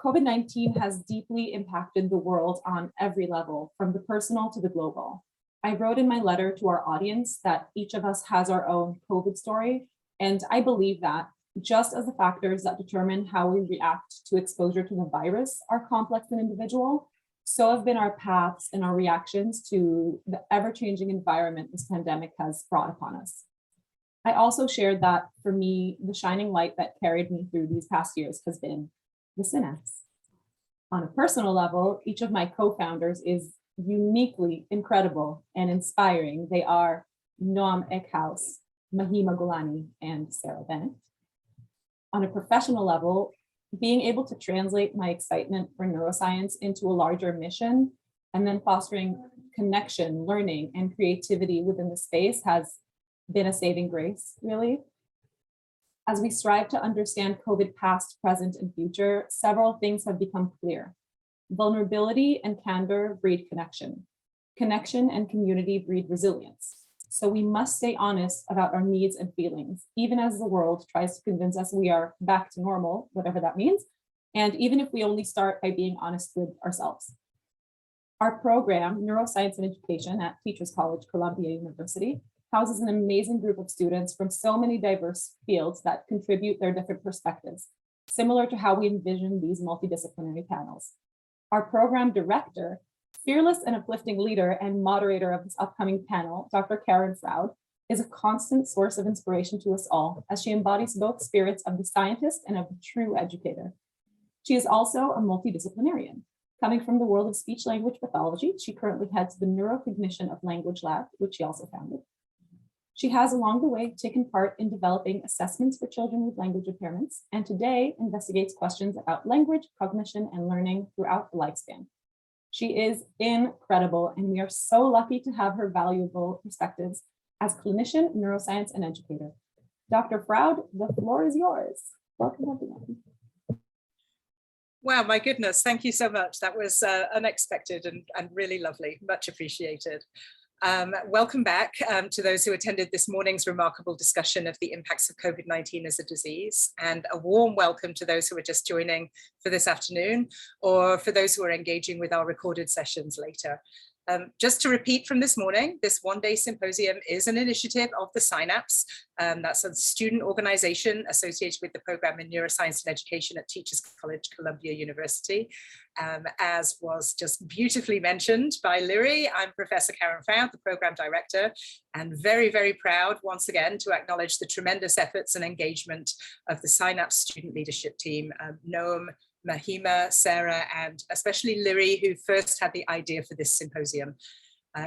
COVID-19 has deeply impacted the world on every level, from the personal to the global. I wrote in my letter to our audience that each of us has our own COVID story, and I believe that just as the factors that determine how we react to exposure to the virus are complex and individual, so have been our paths and our reactions to the ever-changing environment this pandemic has brought upon us. I also shared that for me, the shining light that carried me through these past years has been the Synapse. On a personal level, each of my co-founders is uniquely incredible and inspiring. They are Noam Eckhouse, Mahima Golani, and Sarah Bennett. On a professional level, being able to translate my excitement for neuroscience into a larger mission and then fostering connection, learning, and creativity within the space has been a saving grace, really. As we strive to understand COVID past, present, and future, several things have become clear. Vulnerability and candor breed connection. Connection and community breed resilience. So we must stay honest about our needs and feelings, even as the world tries to convince us we are back to normal, whatever that means, and even if we only start by being honest with ourselves. Our program, Neuroscience and Education at Teachers College, Columbia University, houses an amazing group of students from so many diverse fields that contribute their different perspectives, similar to how we envision these multidisciplinary panels. Our program director, fearless and uplifting leader and moderator of this upcoming panel, Dr. Froud, is a constant source of inspiration to us all, as she embodies both spirits of the scientist and of the true educator. She is also a multidisciplinarian. Coming from the world of speech-language pathology, she currently heads the Neurocognition of Language Lab, which she also founded. She has along the way taken part in developing assessments for children with language impairments, and today investigates questions about language, cognition, and learning throughout the lifespan. She is incredible, and we are so lucky to have her valuable perspectives as clinician, neuroscience, and educator. Dr. Froud, the floor is yours. Welcome, everyone. Wow, my goodness, thank you so much. That was unexpected and really lovely, much appreciated. Welcome back to those who attended this morning's remarkable discussion of the impacts of COVID-19 as a disease, and a warm welcome to those who are just joining for this afternoon, or for those who are engaging with our recorded sessions later. Just to repeat from this morning, this one-day symposium is an initiative of the Synapse. That's a student organization associated with the program in neuroscience and education at Teachers College, Columbia University. As was just beautifully mentioned by Liri, I'm Professor Karen Froud, the program director, and very, very proud once again to acknowledge the tremendous efforts and engagement of the Synapse student leadership team, Noam, Mahima, Sarah, and especially Liri, who first had the idea for this symposium.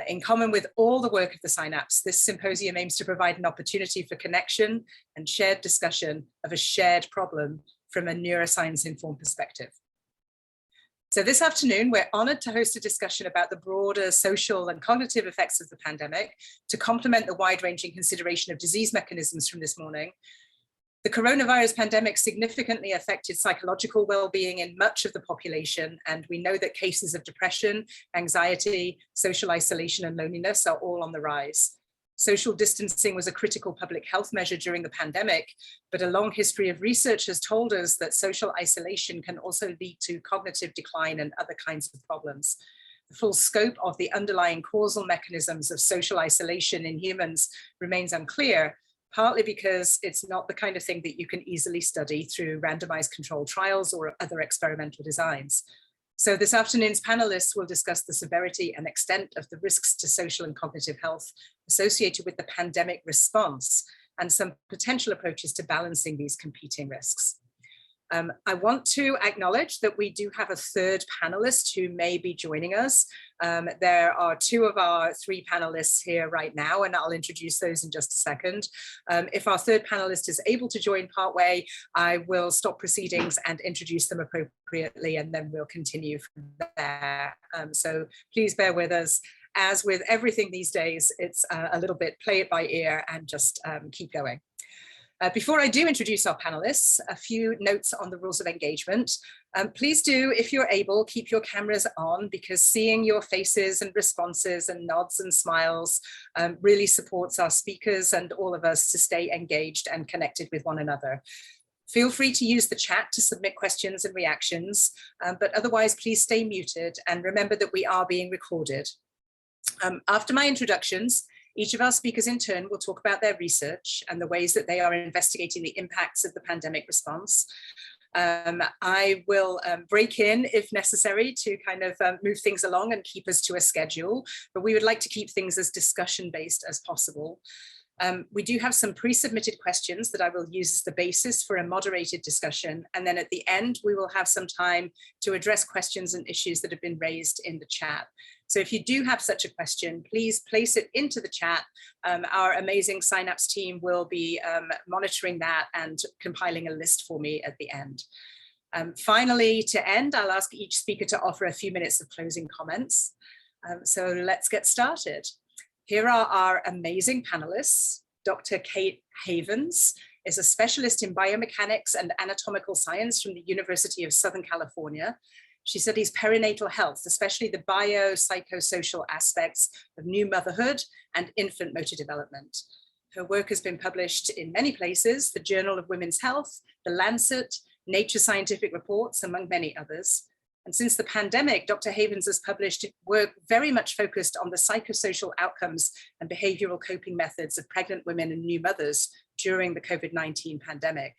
In common with all the work of the Synapse, this symposium aims to provide an opportunity for connection and shared discussion of a shared problem from a neuroscience-informed perspective. So this afternoon, we're honored to host a discussion about the broader social and cognitive effects of the pandemic to complement the wide-ranging consideration of disease mechanisms from this morning. The coronavirus pandemic significantly affected psychological well-being in much of the population, and we know that cases of depression, anxiety, social isolation, and loneliness are all on the rise. Social distancing was a critical public health measure during the pandemic, but a long history of research has told us that social isolation can also lead to cognitive decline and other kinds of problems. The full scope of the underlying causal mechanisms of social isolation in humans remains unclear, partly because it's not the kind of thing that you can easily study through randomized controlled trials or other experimental designs. So this afternoon's panelists will discuss the severity and extent of the risks to social and cognitive health associated with the pandemic response and some potential approaches to balancing these competing risks. I want to acknowledge that we do have a third panelist who may be joining us. There are two of our three panelists here right now, and I'll introduce those in just a second. If our third panelist is able to join partway, I will stop proceedings and introduce them appropriately, and then we'll continue from there. So please bear with us. As with everything these days, it's a little bit play it by ear and just keep going. Before I do introduce our panelists, a few notes on the rules of engagement. Please do, if you're able, keep your cameras on, because seeing your faces and responses and nods and smiles really supports our speakers and all of us to stay engaged and connected with one another. Feel free to use the chat to submit questions and reactions, but otherwise please stay muted and remember that we are being recorded. After my introductions, each of our speakers in turn will talk about their research and the ways that they are investigating the impacts of the pandemic response. I will break in if necessary to kind of move things along and keep us to a schedule, but we would like to keep things as discussion-based as possible. We do have some pre-submitted questions that I will use as the basis for a moderated discussion. And then at the end, we will have some time to address questions and issues that have been raised in the chat. So if you do have such a question, please place it into the chat. Our amazing Synapse team will be monitoring that and compiling a list for me at the end. Finally, to end, I'll ask each speaker to offer a few minutes of closing comments. So let's get started. Here are our amazing panelists. Dr. Kate Havens is a specialist in biomechanics and anatomical science from the University of Southern California. She studies perinatal health, especially the biopsychosocial aspects of new motherhood and infant motor development. Her work has been published in many places, the Journal of Women's Health, The Lancet, Nature Scientific Reports, among many others. And since the pandemic, Dr. Havens has published work very much focused on the psychosocial outcomes and behavioral coping methods of pregnant women and new mothers during the COVID-19 pandemic.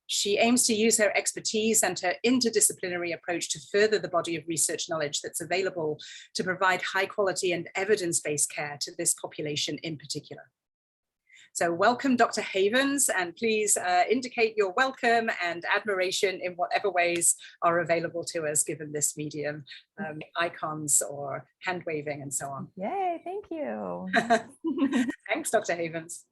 She aims to use her expertise and her interdisciplinary approach to further the body of research knowledge that's available to provide high quality and evidence-based care to this population in particular. So welcome, Dr. Havens, and please indicate your welcome and admiration in whatever ways are available to us given this medium, icons or hand waving and so on. Yay, thank you. Thanks, Dr. Havens.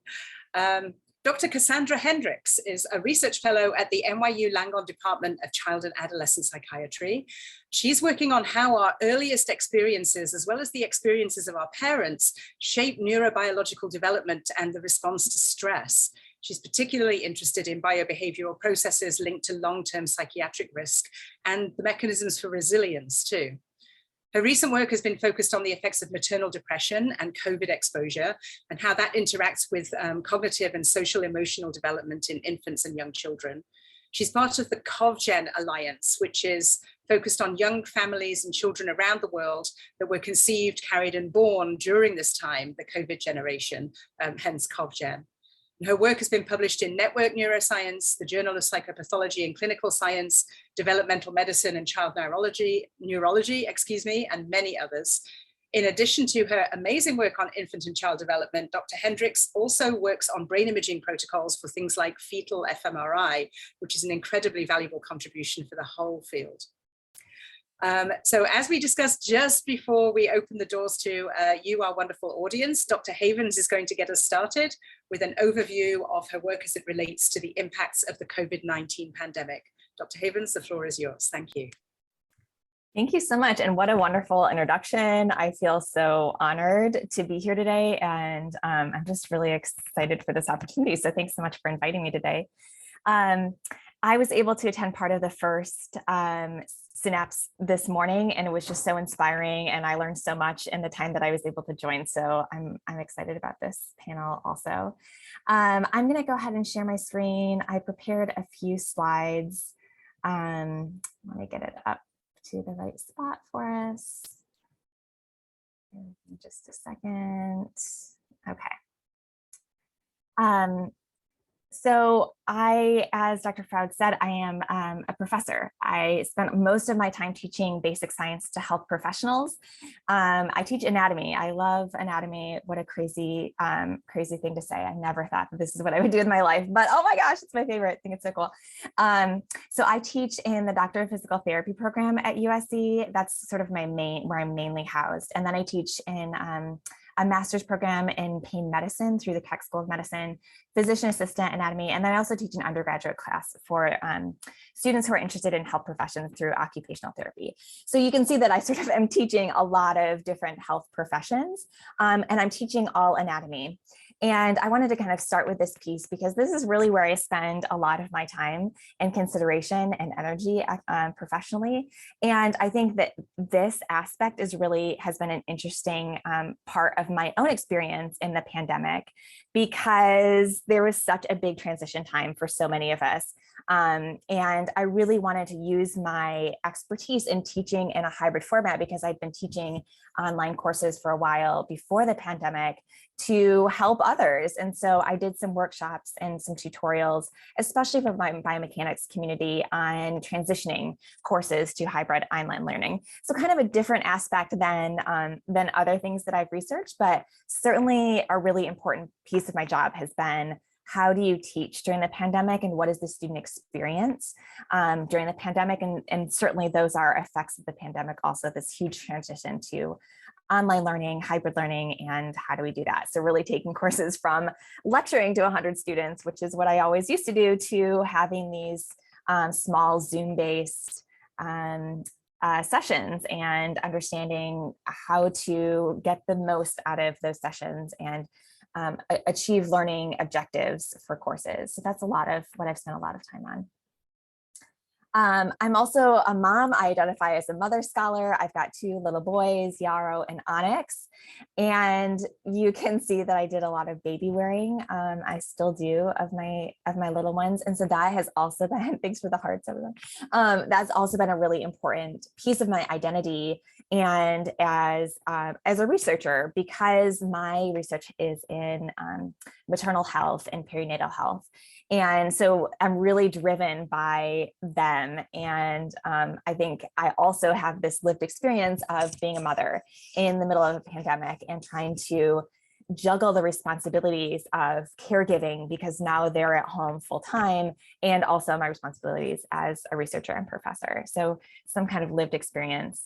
Dr. Cassandra Hendrix is a research fellow at the NYU Langone Department of Child and Adolescent Psychiatry. She's working on how our earliest experiences, as well as the experiences of our parents, shape neurobiological development and the response to stress. She's particularly interested in biobehavioral processes linked to long-term psychiatric risk and the mechanisms for resilience too. Her recent work has been focused on the effects of maternal depression and COVID exposure and how that interacts with cognitive and social emotional development in infants and young children. She's part of the CovGen Alliance, which is focused on young families and children around the world that were conceived, carried and born during this time, the COVID generation, hence CovGen. Her work has been published in Network Neuroscience, the Journal of Psychopathology and Clinical Science, Developmental Medicine and Child Neurology, and many others. In addition to her amazing work on infant and child development, Dr. Hendrix also works on brain imaging protocols for things like fetal fMRI, which is an incredibly valuable contribution for the whole field. So as we discussed just before we open the doors to you, our wonderful audience, Dr. Havens is going to get us started with an overview of her work as it relates to the impacts of the COVID-19 pandemic. Dr. Havens, the floor is yours. Thank you. Thank you so much. And what a wonderful introduction. I feel so honored to be here today. And I'm just really excited for this opportunity. So thanks so much for inviting me today. I was able to attend part of the first Synapse this morning, and it was just so inspiring, and I learned so much in the time that I was able to join. So I'm excited about this panel also. I'm going to go ahead and share my screen. I prepared a few slides. Let me get it up to the right spot for us. Just a second. Okay. So as Dr. Froud said, I am a professor. I spent most of my time teaching basic science to health professionals. I teach anatomy. I love anatomy. What a crazy thing to say. I never thought that this is what I would do with my life, but oh my gosh, it's my favorite. I think it's so cool. So I teach in the Doctor of Physical Therapy program at USC. That's sort of where I'm mainly housed. And then I teach in a master's program in pain medicine through the Keck School of Medicine, physician assistant anatomy, and then I also teach an undergraduate class for students who are interested in health professions through occupational therapy. So you can see that I sort of am teaching a lot of different health professions, and I'm teaching all anatomy. And I wanted to kind of start with this piece because this is really where I spend a lot of my time and consideration and energy professionally. And I think that this aspect has been an interesting part of my own experience in the pandemic, because there was such a big transition time for so many of us. And I really wanted to use my expertise in teaching in a hybrid format, because I'd been teaching online courses for a while before the pandemic to help others. And so I did some workshops and some tutorials, especially for my biomechanics community, on transitioning courses to hybrid online learning. So kind of a different aspect than other things that I've researched, but certainly a really important piece of my job has been, how do you teach during the pandemic, and what is the student experience during the pandemic? And certainly those are effects of the pandemic, also this huge transition to online learning, hybrid learning, and how do we do that? So really taking courses from lecturing to 100 students, which is what I always used to do, to having these small Zoom-based sessions and understanding how to get the most out of those sessions and achieve learning objectives for courses. So that's a lot of what I've spent a lot of time on. I'm also a mom. I identify as a mother scholar. I've got 2 little boys, Yarrow and Onyx, and you can see that I did a lot of baby wearing. I still do of my little ones, and so that has also been, thanks for the hearts, everyone. That's also been a really important piece of my identity, and as a researcher, because my research is in maternal health and perinatal health. And so I'm really driven by them. And I think I also have this lived experience of being a mother in the middle of a pandemic and trying to juggle the responsibilities of caregiving, because now they're at home full time, and also my responsibilities as a researcher and professor. So some kind of lived experience.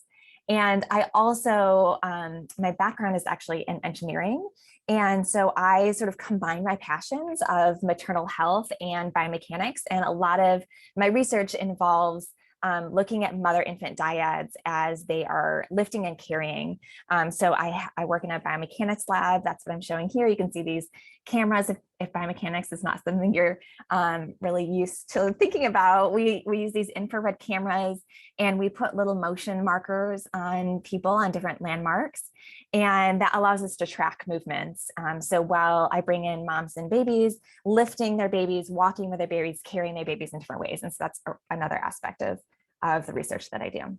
And I also, my background is actually in engineering. And so I sort of combine my passions of maternal health and biomechanics. And a lot of my research involves looking at mother-infant dyads as they are lifting and carrying. So I work in a biomechanics lab. That's what I'm showing here. You can see these cameras. If biomechanics is not something you're really used to thinking about, we use these infrared cameras, and we put little motion markers on people on different landmarks. And that allows us to track movements. So while I bring in moms and babies, lifting their babies, walking with their babies, carrying their babies in different ways. And so that's another aspect of the research that I do.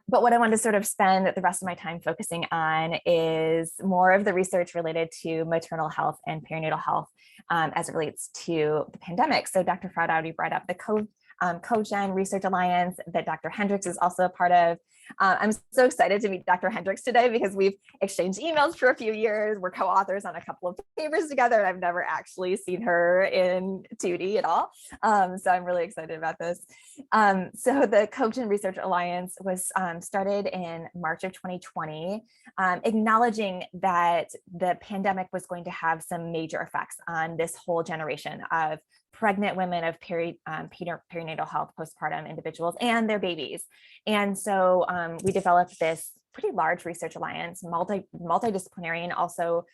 But what I want to sort of spend the rest of my time focusing on is more of the research related to maternal health and perinatal health as it relates to the pandemic. So Dr. Froud already brought up the CoGen Research Alliance that Dr. Hendrix is also a part of. I'm so excited to meet Dr. Hendrix today, because we've exchanged emails for a few years. We're co-authors on a couple of papers together, and I've never actually seen her in 2D at all. So I'm really excited about this. So the CoGen Research Alliance was started in March of 2020, acknowledging that the pandemic was going to have some major effects on this whole generation of pregnant women, of perinatal health, postpartum individuals, and their babies. And so we developed this pretty large research alliance, multidisciplinary, and also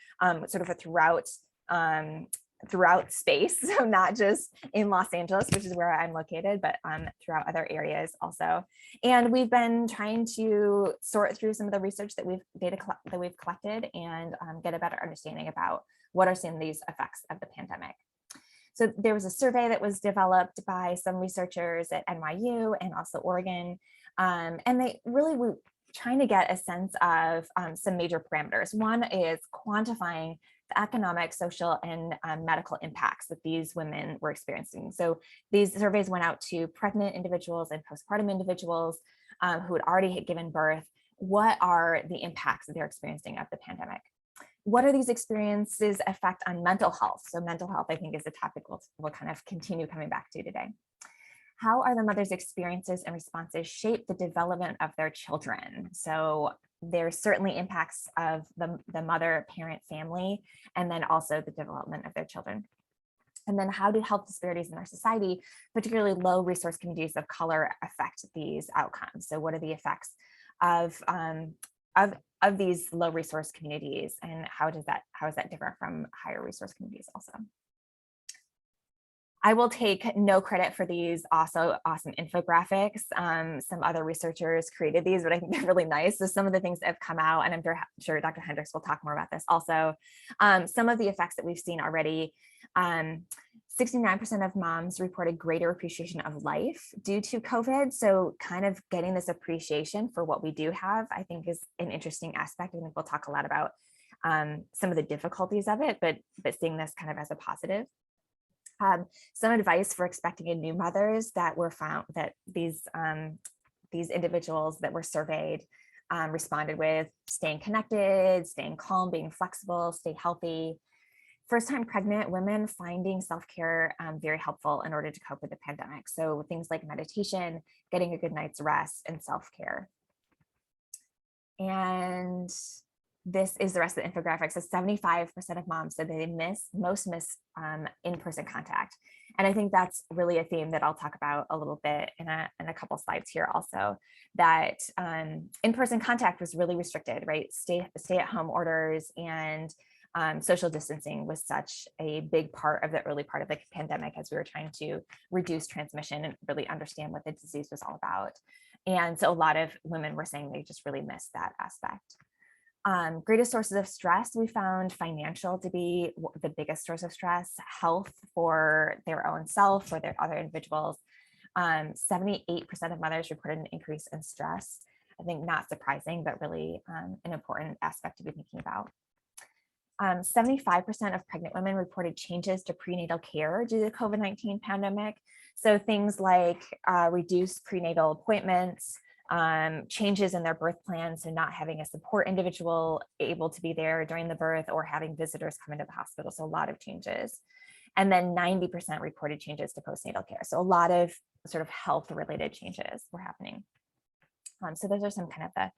sort of a throughout space. So not just in Los Angeles, which is where I'm located, but throughout other areas also. And we've been trying to sort through some of the research that we've collected and get a better understanding about what are some of these effects of the pandemic. So there was a survey that was developed by some researchers at NYU and also Oregon, and they really were trying to get a sense of some major parameters. One is quantifying the economic, social, and medical impacts that these women were experiencing. So these surveys went out to pregnant individuals and postpartum individuals who had already given birth. What are the impacts that they're experiencing of the pandemic? What are these experiences effect on mental health? So mental health, I think, is a topic we'll kind of continue coming back to today. How are the mother's experiences and responses shape the development of their children? So there's certainly impacts of the mother, parent, family, and then also the development of their children. And then how do health disparities in our society, particularly low resource communities of color, affect these outcomes? So what are the effects of these low resource communities, and how is that different from higher resource communities also. I will take no credit for these also awesome infographics. Some other researchers created these, but I think they're really nice. So some of the things that have come out, and I'm sure Dr. Hendrix will talk more about this also. Some of the effects that we've seen already. 69% of moms reported greater appreciation of life due to COVID. So kind of getting this appreciation for what we do have, I think is an interesting aspect. I think we'll talk a lot about some of the difficulties of it, but seeing this kind of as a positive. Some advice for expecting in new mothers that were found that these individuals that were surveyed responded with: staying connected, staying calm, being flexible, stay healthy. First-time pregnant women finding self-care very helpful in order to cope with the pandemic. So things like meditation, getting a good night's rest, and self-care. And this is the rest of the infographic. So 75% of moms said they most miss in-person contact. And I think that's really a theme that I'll talk about a little bit in a couple slides here also, that in-person contact was really restricted, right? Stay at home orders and social distancing was such a big part of the early part of the pandemic as we were trying to reduce transmission and really understand what the disease was all about. And so a lot of women were saying they just really missed that aspect. Greatest sources of stress, we found financial to be the biggest source of stress, health for their own self, for their other individuals. 78% of mothers reported an increase in stress. I think not surprising, but really an important aspect to be thinking about. 75% of pregnant women reported changes to prenatal care due to the COVID-19 pandemic. So things like reduced prenatal appointments, changes in their birth plan, so not having a support individual able to be there during the birth or having visitors come into the hospital, so a lot of changes. And then 90% reported changes to postnatal care. So a lot of sort of health related changes were happening. So those are some kind of the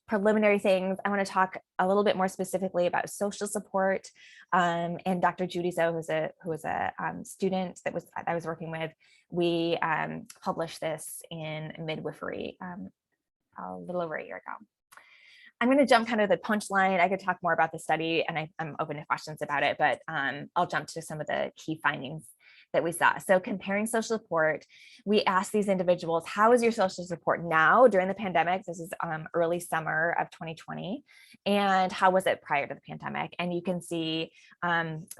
preliminary things. I want to talk a little bit more specifically about social support. And Dr. Judy Zoe, who was a student that I was working with, we published this in Midwifery a little over a year ago. I'm going to jump kind of the punchline. I could talk more about the study and I'm open to questions about it, but I'll jump to some of the key findings that we saw. So comparing social support, we asked these individuals, how is your social support now during the pandemic? This is early summer of 2020. And how was it prior to the pandemic? And you can see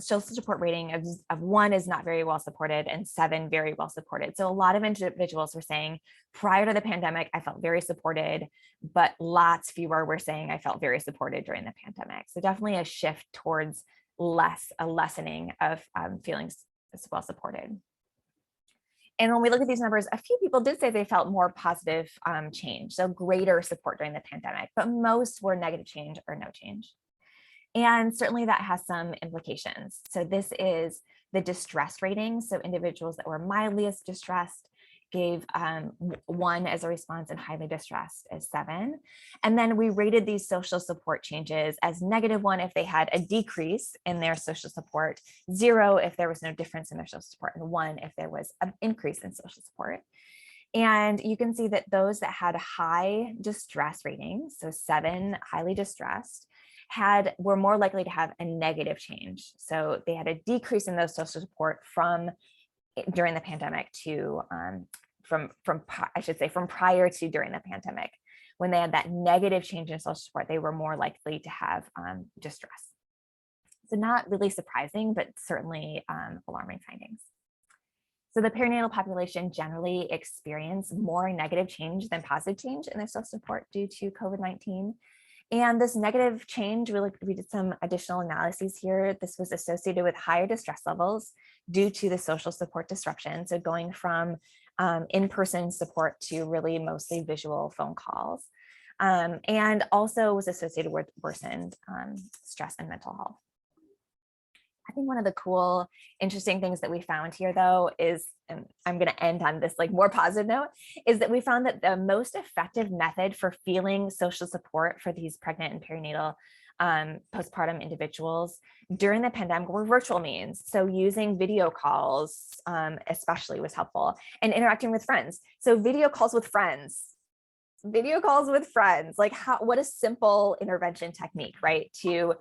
social support rating of 1 is not very well supported and 7 very well supported. So a lot of individuals were saying prior to the pandemic, I felt very supported, but lots fewer were saying I felt very supported during the pandemic. So definitely a shift towards a lessening of feelings as well supported. And when we look at these numbers, a few people did say they felt more positive change, so greater support during the pandemic, but most were negative change or no change. And certainly that has some implications. So this is the distress rating. So individuals that were mildly distressed gave 1 as a response and highly distressed as 7. And then we rated these social support changes as -1 if they had a decrease in their social support, 0 if there was no difference in their social support, and 1 if there was an increase in social support. And you can see that those that had high distress ratings, so 7 highly distressed, were more likely to have a negative change. So they had a decrease in those social support during the pandemic to from prior to during the pandemic. When they had that negative change in social support, they were more likely to have distress. So not really surprising, but certainly alarming findings. So the perinatal population generally experienced more negative change than positive change in their social support due to COVID-19. And this negative change, we did some additional analyses here. This was associated with higher distress levels due to the social support disruption. So going from in-person support to really mostly visual phone calls. And also was associated with worsened stress and mental health. I think one of the cool, interesting things that we found here, though, is, and I'm going to end on this more positive note, is that we found that the most effective method for feeling social support for these pregnant and perinatal postpartum individuals during the pandemic were virtual means. So using video calls especially was helpful, and interacting with friends. So video calls with friends video calls with friends, like what a simple intervention technique, right? To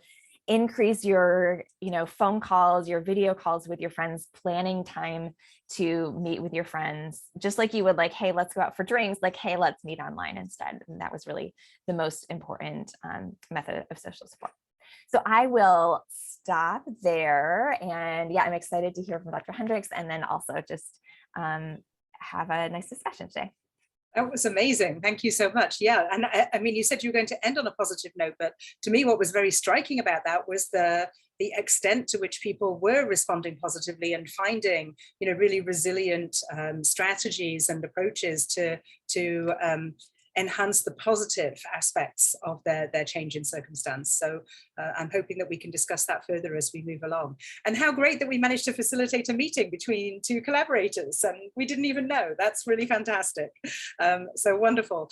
increase your, phone calls, your video calls with your friends, planning time to meet with your friends, just like you would like, hey, let's go out for drinks, like, hey, let's meet online instead. And that was really the most important method of social support. So I will stop there. And yeah, I'm excited to hear from Dr. Hendrix, and then also just have a nice discussion today. That was amazing. Thank you so much. Yeah. And I mean, you said you were going to end on a positive note, but to me, what was very striking about that was the extent to which people were responding positively and finding, really resilient strategies and approaches to enhance the positive aspects of their change in circumstance. So I'm hoping that we can discuss that further as we move along. And how great that we managed to facilitate a meeting between two collaborators, and we didn't even know. That's really fantastic. So wonderful.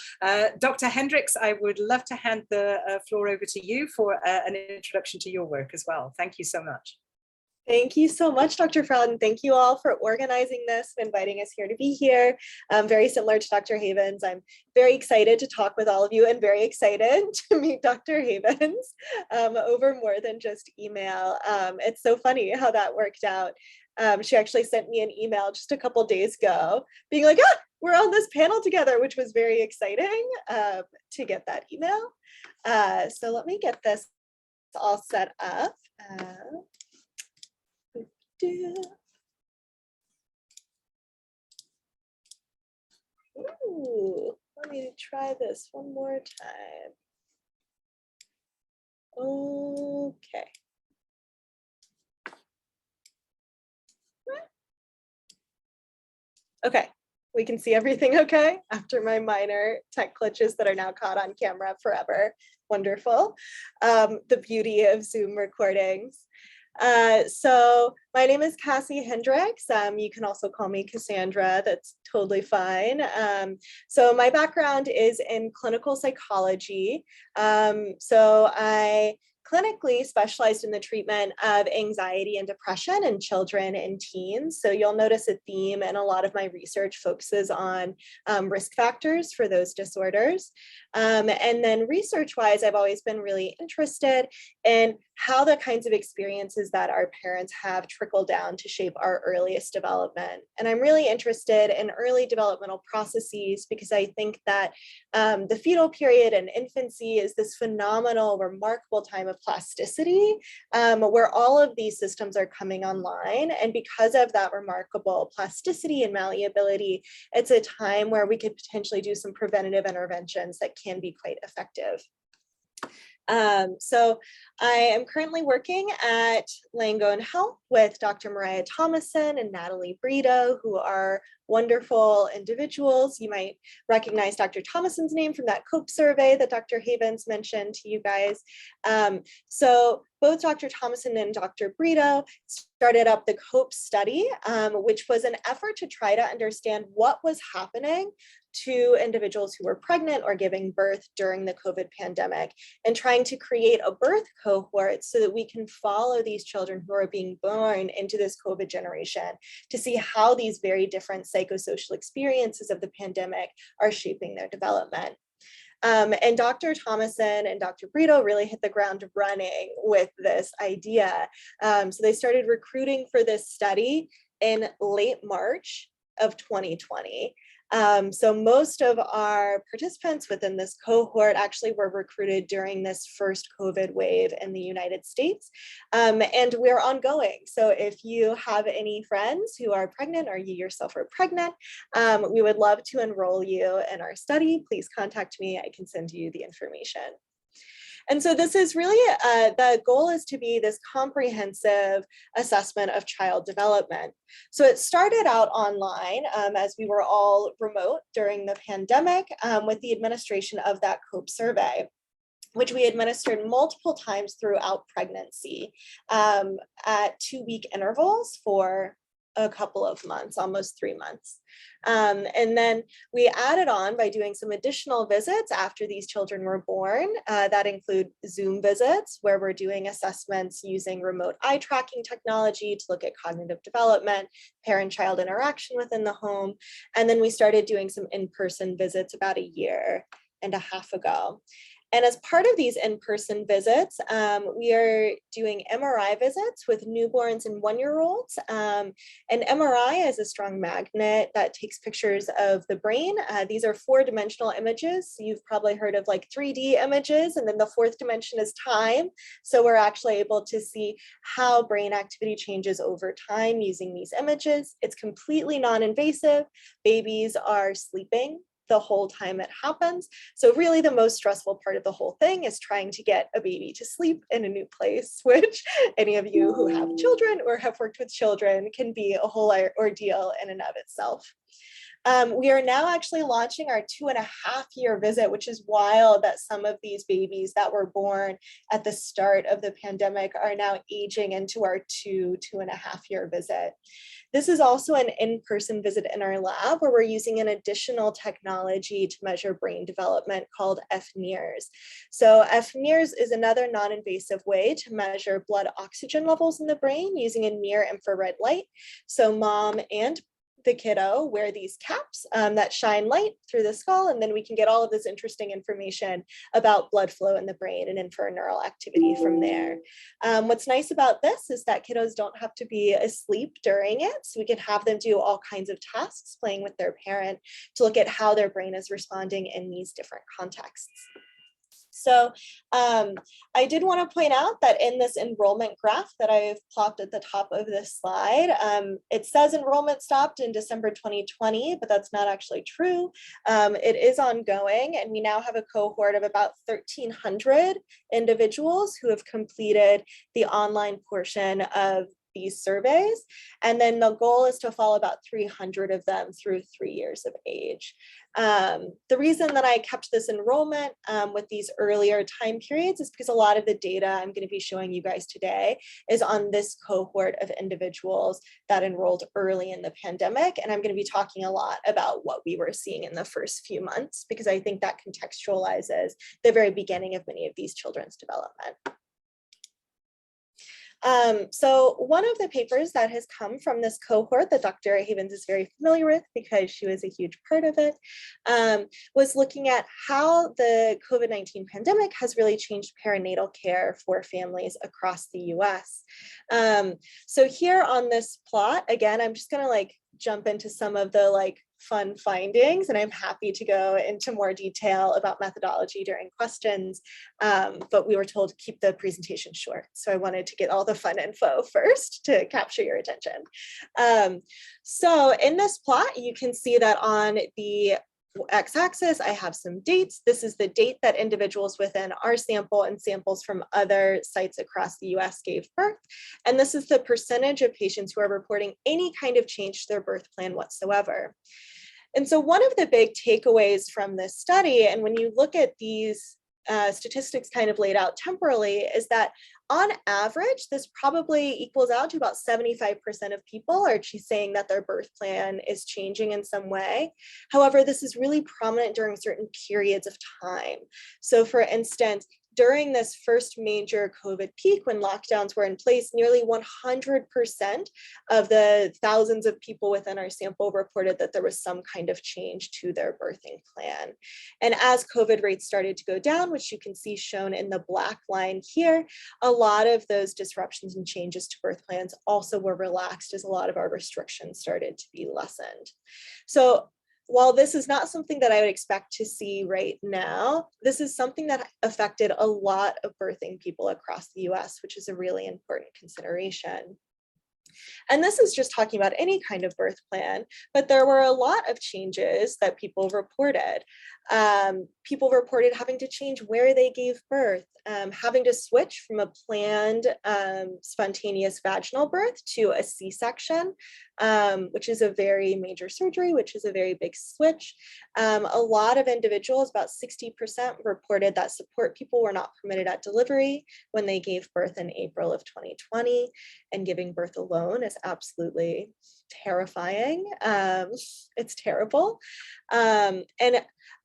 Dr. Hendrix, I would love to hand the floor over to you for an introduction to your work as well. Thank you so much. Thank you so much, Dr. Froud, and thank you all for organizing this and inviting us here to be here. Very similar to Dr. Havens, I'm very excited to talk with all of you and very excited to meet Dr. Havens over more than just email. It's so funny how that worked out. She actually sent me an email just a couple days ago being like, we're on this panel together, which was very exciting to get that email. So let me get this all set up. Ooh, let me try this one more time. Okay. Okay, we can see everything okay after my minor tech glitches that are now caught on camera forever. Wonderful. The beauty of Zoom recordings. So my name is Cassie Hendrix. You can also call me Cassandra. That's totally fine. So my background is in clinical psychology. So I clinically specialized in the treatment of anxiety and depression in children and teens. So you'll notice a theme, and a lot of my research focuses on risk factors for those disorders. And then research-wise, I've always been really interested in how the kinds of experiences that our parents have trickle down to shape our earliest development. And I'm really interested in early developmental processes because I think that the fetal period and infancy is this phenomenal, remarkable time of plasticity where all of these systems are coming online. And because of that remarkable plasticity and malleability, it's a time where we could potentially do some preventative interventions that can be quite effective. So I am currently working at Langone Health with Dr. Mariah Thomason and Natalie Brito, who are wonderful individuals. You might recognize Dr. Thomason's name from that COPE survey that Dr. Havens mentioned to you guys. So both Dr. Thomason and Dr. Brito started up the COPE study, which was an effort to try to understand what was happening to individuals who were pregnant or giving birth during the COVID pandemic, and trying to create a birth cohort so that we can follow these children who are being born into this COVID generation to see how these very different psychosocial experiences of the pandemic are shaping their development. And Dr. Thomason and Dr. Brito really hit the ground running with this idea. So they started recruiting for this study in late March of 2020. So most of our participants within this cohort actually were recruited during this first COVID wave in the United States, and we're ongoing. So if you have any friends who are pregnant or you yourself are pregnant, we would love to enroll you in our study. Please contact me. I can send you the information. And so this is really, the goal is to be this comprehensive assessment of child development. So it started out online as we were all remote during the pandemic with the administration of that COPE survey, which we administered multiple times throughout pregnancy at 2-week intervals for a couple of months, almost 3 months. And then we added on by doing some additional visits after these children were born that include Zoom visits, where we're doing assessments using remote eye tracking technology to look at cognitive development, parent-child interaction within the home. And then we started doing some in-person visits about 1.5 years ago. And as part of these in-person visits, we are doing MRI visits with newborns and 1-year-olds. And MRI is a strong magnet that takes pictures of the brain. These are 4-dimensional images. You've probably heard of like 3D images, and then the 4th dimension is time. So we're actually able to see how brain activity changes over time using these images. It's completely non-invasive. Babies are sleeping the whole time it happens. So really the most stressful part of the whole thing is trying to get a baby to sleep in a new place, which any of you who have children or have worked with children can be a whole ordeal in and of itself. We are now actually launching our 2.5-year visit, which is wild that some of these babies that were born at the start of the pandemic are now aging into our 2.5-year visit. This is also an in-person visit in our lab where we're using an additional technology to measure brain development called FNIRS. So FNIRS is another non-invasive way to measure blood oxygen levels in the brain using a near infrared light. So mom and the kiddo wear these caps that shine light through the skull, and then we can get all of this interesting information about blood flow in the brain and infer neural activity from there. What's nice about this is that kiddos don't have to be asleep during it, so we can have them do all kinds of tasks playing with their parent to look at how their brain is responding in these different contexts. So I did want to point out that in this enrollment graph that I've plopped at the top of this slide, it says enrollment stopped in December 2020, but that's not actually true. It is ongoing, and we now have a cohort of about 1,300 individuals who have completed the online portion of these surveys. And then the goal is to follow about 300 of them through 3 years of age. The reason that I kept this enrollment with these earlier time periods is because a lot of the data I'm going to be showing you guys today is on this cohort of individuals that enrolled early in the pandemic. And I'm going to be talking a lot about what we were seeing in the first few months, because I think that contextualizes the very beginning of many of these children's development. So one of the papers that has come from this cohort that Dr. Havens is very familiar with because she was a huge part of it, was looking at how the COVID-19 pandemic has really changed perinatal care for families across the US. So here on this plot, again, I'm just gonna jump into some of the fun findings, and I'm happy to go into more detail about methodology during questions, but we were told to keep the presentation short. So I wanted to get all the fun info first to capture your attention. So in this plot, you can see that on the x-axis, I have some dates. This is the date that individuals within our sample and samples from other sites across the US gave birth. And this is the percentage of patients who are reporting any kind of change to their birth plan whatsoever. And so one of the big takeaways from this study, and when you look at these statistics kind of laid out temporally, is that on average, this probably equals out to about 75% of people are saying that their birth plan is changing in some way. However, this is really prominent during certain periods of time. So for instance, during this first major COVID peak, when lockdowns were in place, nearly 100% of the thousands of people within our sample reported that there was some kind of change to their birthing plan. And as COVID rates started to go down, which you can see shown in the black line here, a lot of those disruptions and changes to birth plans also were relaxed as a lot of our restrictions started to be lessened. So while this is not something that I would expect to see right now, this is something that affected a lot of birthing people across the US, which is a really important consideration. And this is just talking about any kind of birth plan, but there were a lot of changes that people reported. People reported having to change where they gave birth, having to switch from a planned spontaneous vaginal birth to a C-section, which is a very major surgery, which is a very big switch. A lot of individuals, about 60%, reported that support people were not permitted at delivery when they gave birth in April of 2020, and giving birth alone alone is absolutely terrifying. It's terrible. And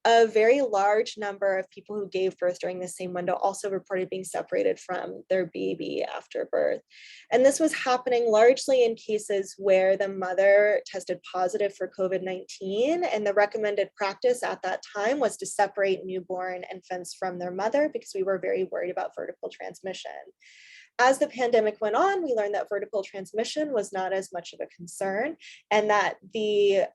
a very large number of people who gave birth during the same window also reported being separated from their baby after birth. And this was happening largely in cases where the mother tested positive for COVID-19, and the recommended practice at that time was to separate newborn infants from their mother because we were very worried about vertical transmission. As the pandemic went on, we learned that vertical transmission was not as much of a concern, and that the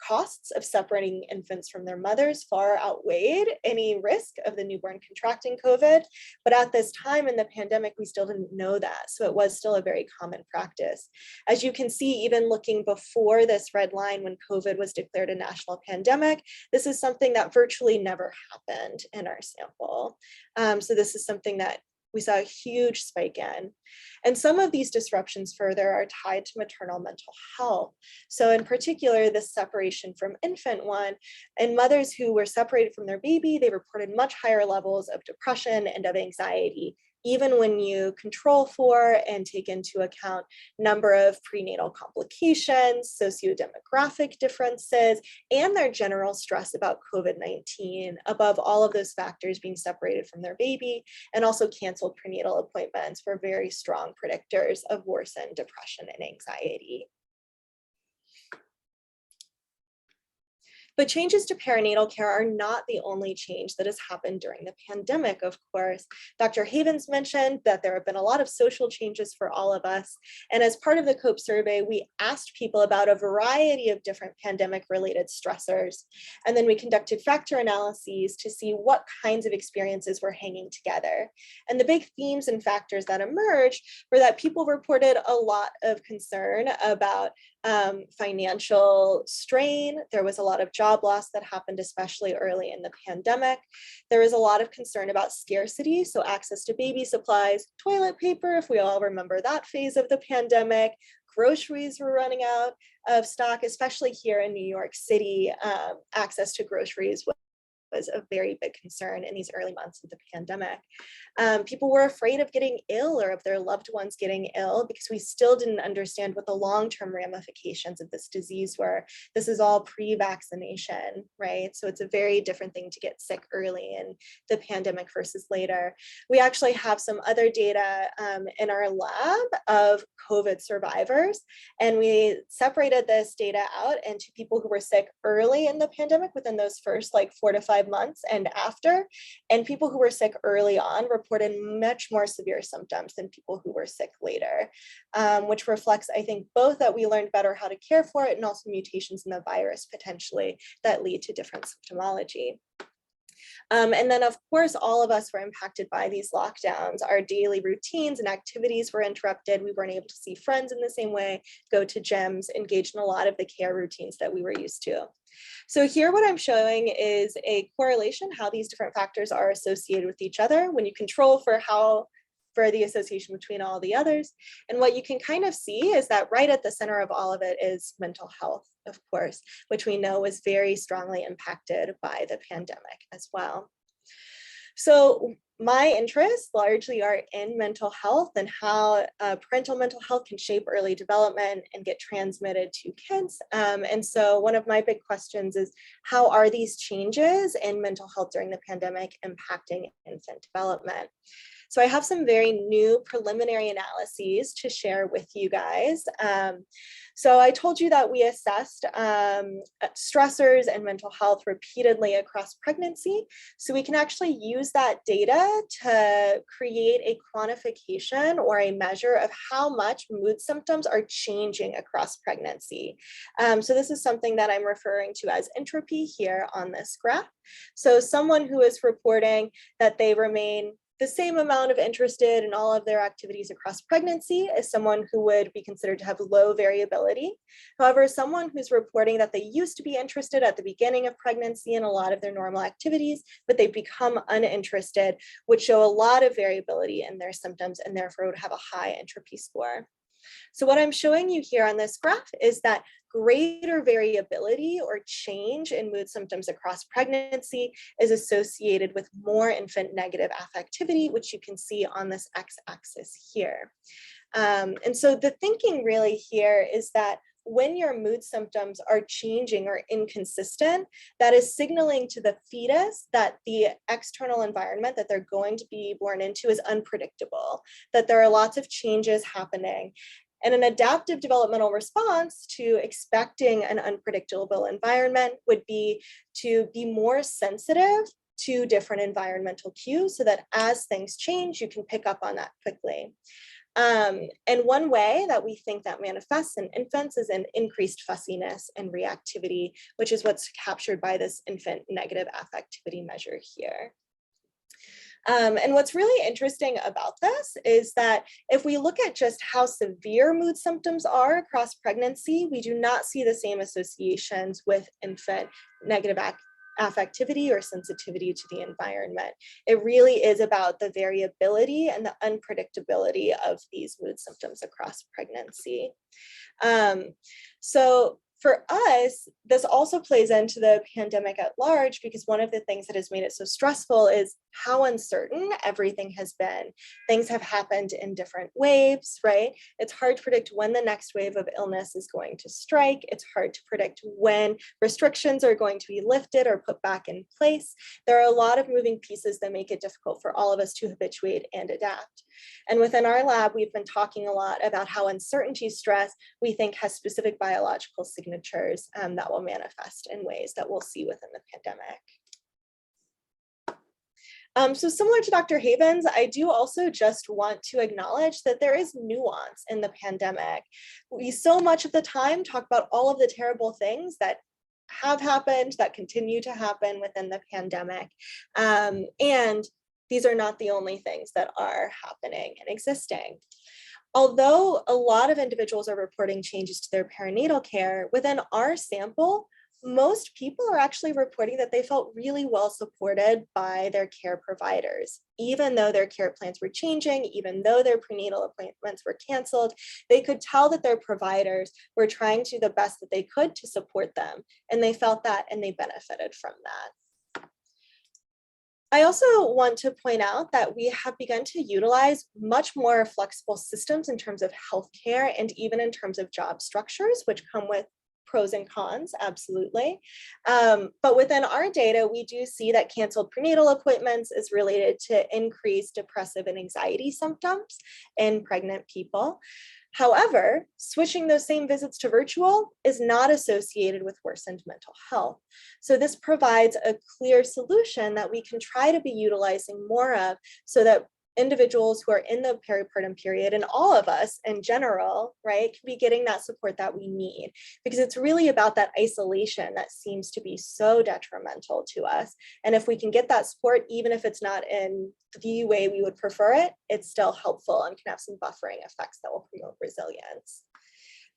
costs of separating infants from their mothers far outweighed any risk of the newborn contracting COVID. But at this time in the pandemic, we still didn't know that. So it was still a very common practice. As you can see, even looking before this red line, when COVID was declared a national pandemic, this is something that virtually never happened in our sample. So this is something that we saw a huge spike in. And some of these disruptions further are tied to maternal mental health. So in particular, the separation from infant one, and mothers who were separated from their baby, they reported much higher levels of depression and of anxiety, even when you control for and take into account number of prenatal complications, sociodemographic differences, and their general stress about COVID-19, above all of those factors being separated from their baby, and also canceled prenatal appointments were very strong predictors of worsened depression and anxiety. But changes to perinatal care are not the only change that has happened during the pandemic, of course. Dr. Havens mentioned that there have been a lot of social changes for all of us. And as part of the COPE survey, we asked people about a variety of different pandemic-related stressors. And then we conducted factor analyses to see what kinds of experiences were hanging together. And the big themes and factors that emerged were that people reported a lot of concern about financial strain. There was a lot of job loss that happened, especially early in the pandemic. There was a lot of concern about scarcity, so access to baby supplies, toilet paper, if we all remember that phase of the pandemic. Groceries were running out of stock, especially here in New York City. Access to groceries was a very big concern in these early months of the pandemic. People were afraid of getting ill or of their loved ones getting ill because we still didn't understand what the long-term ramifications of this disease were. This is all pre-vaccination, right? So it's a very different thing to get sick early in the pandemic versus later. We actually have some other data in our lab of COVID survivors, and we separated this data out into people who were sick early in the pandemic within those first 4 to 5 months and after, and people who were sick early on reported much more severe symptoms than people who were sick later, which reflects, I think, both that we learned better how to care for it and also mutations in the virus potentially that lead to different symptomology. And then, of course, all of us were impacted by these lockdowns. Our daily routines and activities were interrupted. We weren't able to see friends in the same way, go to gyms, engage in a lot of the care routines that we were used to. So here what I'm showing is a correlation, how these different factors are associated with each other when you control for the association between all the others. And what you can kind of see is that right at the center of all of it is mental health, of course, which we know was very strongly impacted by the pandemic as well. So my interests largely are in mental health and how parental mental health can shape early development and get transmitted to kids. And so one of my big questions is, how are these changes in mental health during the pandemic impacting infant development? So I have some very new preliminary analyses to share with you guys. So I told you that we assessed stressors and mental health repeatedly across pregnancy. So we can actually use that data to create a quantification or a measure of how much mood symptoms are changing across pregnancy. So this is something that I'm referring to as entropy here on this graph. So someone who is reporting that they remain the same amount of interested in all of their activities across pregnancy as someone who would be considered to have low variability. However, someone who's reporting that they used to be interested at the beginning of pregnancy in a lot of their normal activities, but they've become uninterested, would show a lot of variability in their symptoms and therefore would have a high entropy score. So what I'm showing you here on this graph is that greater variability or change in mood symptoms across pregnancy is associated with more infant negative affectivity, which you can see on this x-axis here. And so the thinking really here is that when your mood symptoms are changing or inconsistent, that is signaling to the fetus that the external environment that they're going to be born into is unpredictable, that there are lots of changes happening. And an adaptive developmental response to expecting an unpredictable environment would be to be more sensitive to different environmental cues so that as things change, you can pick up on that quickly. And one way that we think that manifests in infants is in increased fussiness and reactivity, which is what's captured by this infant negative affectivity measure here. And what's really interesting about this is that if we look at just how severe mood symptoms are across pregnancy, we do not see the same associations with infant negative affectivity or sensitivity to the environment. It really is about the variability and the unpredictability of these mood symptoms across pregnancy. So for us, this also plays into the pandemic at large, because one of the things that has made it so stressful is how uncertain everything has been. Things have happened in different waves, right? It's hard to predict when the next wave of illness is going to strike. It's hard to predict when restrictions are going to be lifted or put back in place. There are a lot of moving pieces that make it difficult for all of us to habituate and adapt. And within our lab, we've been talking a lot about how uncertainty stress, we think, has specific biological signatures that will manifest in ways that we'll see within the pandemic. So similar to Dr. Havens, I do also just want to acknowledge that there is nuance in the pandemic. We so much of the time talk about all of the terrible things that have happened, that continue to happen within the pandemic. And these are not the only things that are happening and existing. Although a lot of individuals are reporting changes to their perinatal care, within our sample, most people are actually reporting that they felt really well supported by their care providers. Even though their care plans were changing, even though their prenatal appointments were canceled, they could tell that their providers were trying to do the best that they could to support them. And they felt that and they benefited from that. I also want to point out that we have begun to utilize much more flexible systems in terms of healthcare and even in terms of job structures, which come with pros and cons, absolutely. But within our data, we do see that canceled prenatal appointments is related to increased depressive and anxiety symptoms in pregnant people. However, switching those same visits to virtual is not associated with worsened mental health. So this provides a clear solution that we can try to be utilizing more of so that individuals who are in the peripartum period, and all of us in general, right, can be getting that support that we need, because it's really about that isolation that seems to be so detrimental to us. And if we can get that support, even if it's not in the way we would prefer it, it's still helpful and can have some buffering effects that will promote resilience.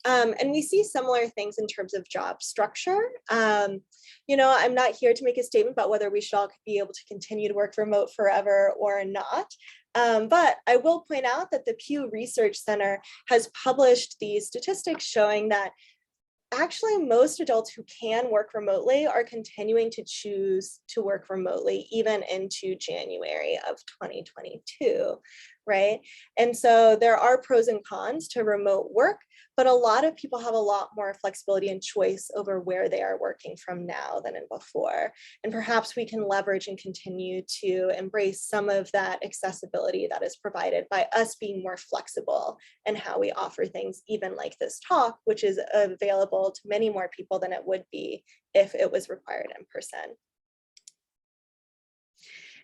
And we see similar things in terms of job structure. You know, I'm not here to make a statement about whether we should all be able to continue to work remote forever or not. But I will point out that the Pew Research Center has published these statistics showing that actually most adults who can work remotely are continuing to choose to work remotely even into January of 2022, right? And so there are pros and cons to remote work, but a lot of people have a lot more flexibility and choice over where they are working from now than in before. And perhaps we can leverage and continue to embrace some of that accessibility that is provided by us being more flexible in how we offer things, even like this talk, which is available to many more people than it would be if it was required in person.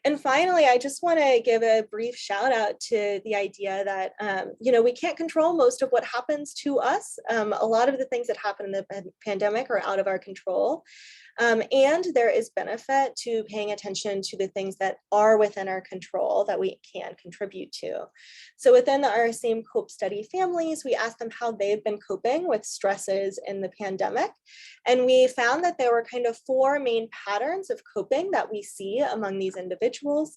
And finally, I just want to give a brief shout out to the idea that, you know, we can't control most of what happens to us. A lot of the things that happen in the pandemic are out of our control. And there is benefit to paying attention to the things that are within our control that we can contribute to. So within our same COPE study families, we asked them how they've been coping with stresses in the pandemic. And we found that there were kind of 4 main patterns of coping that we see among these individuals.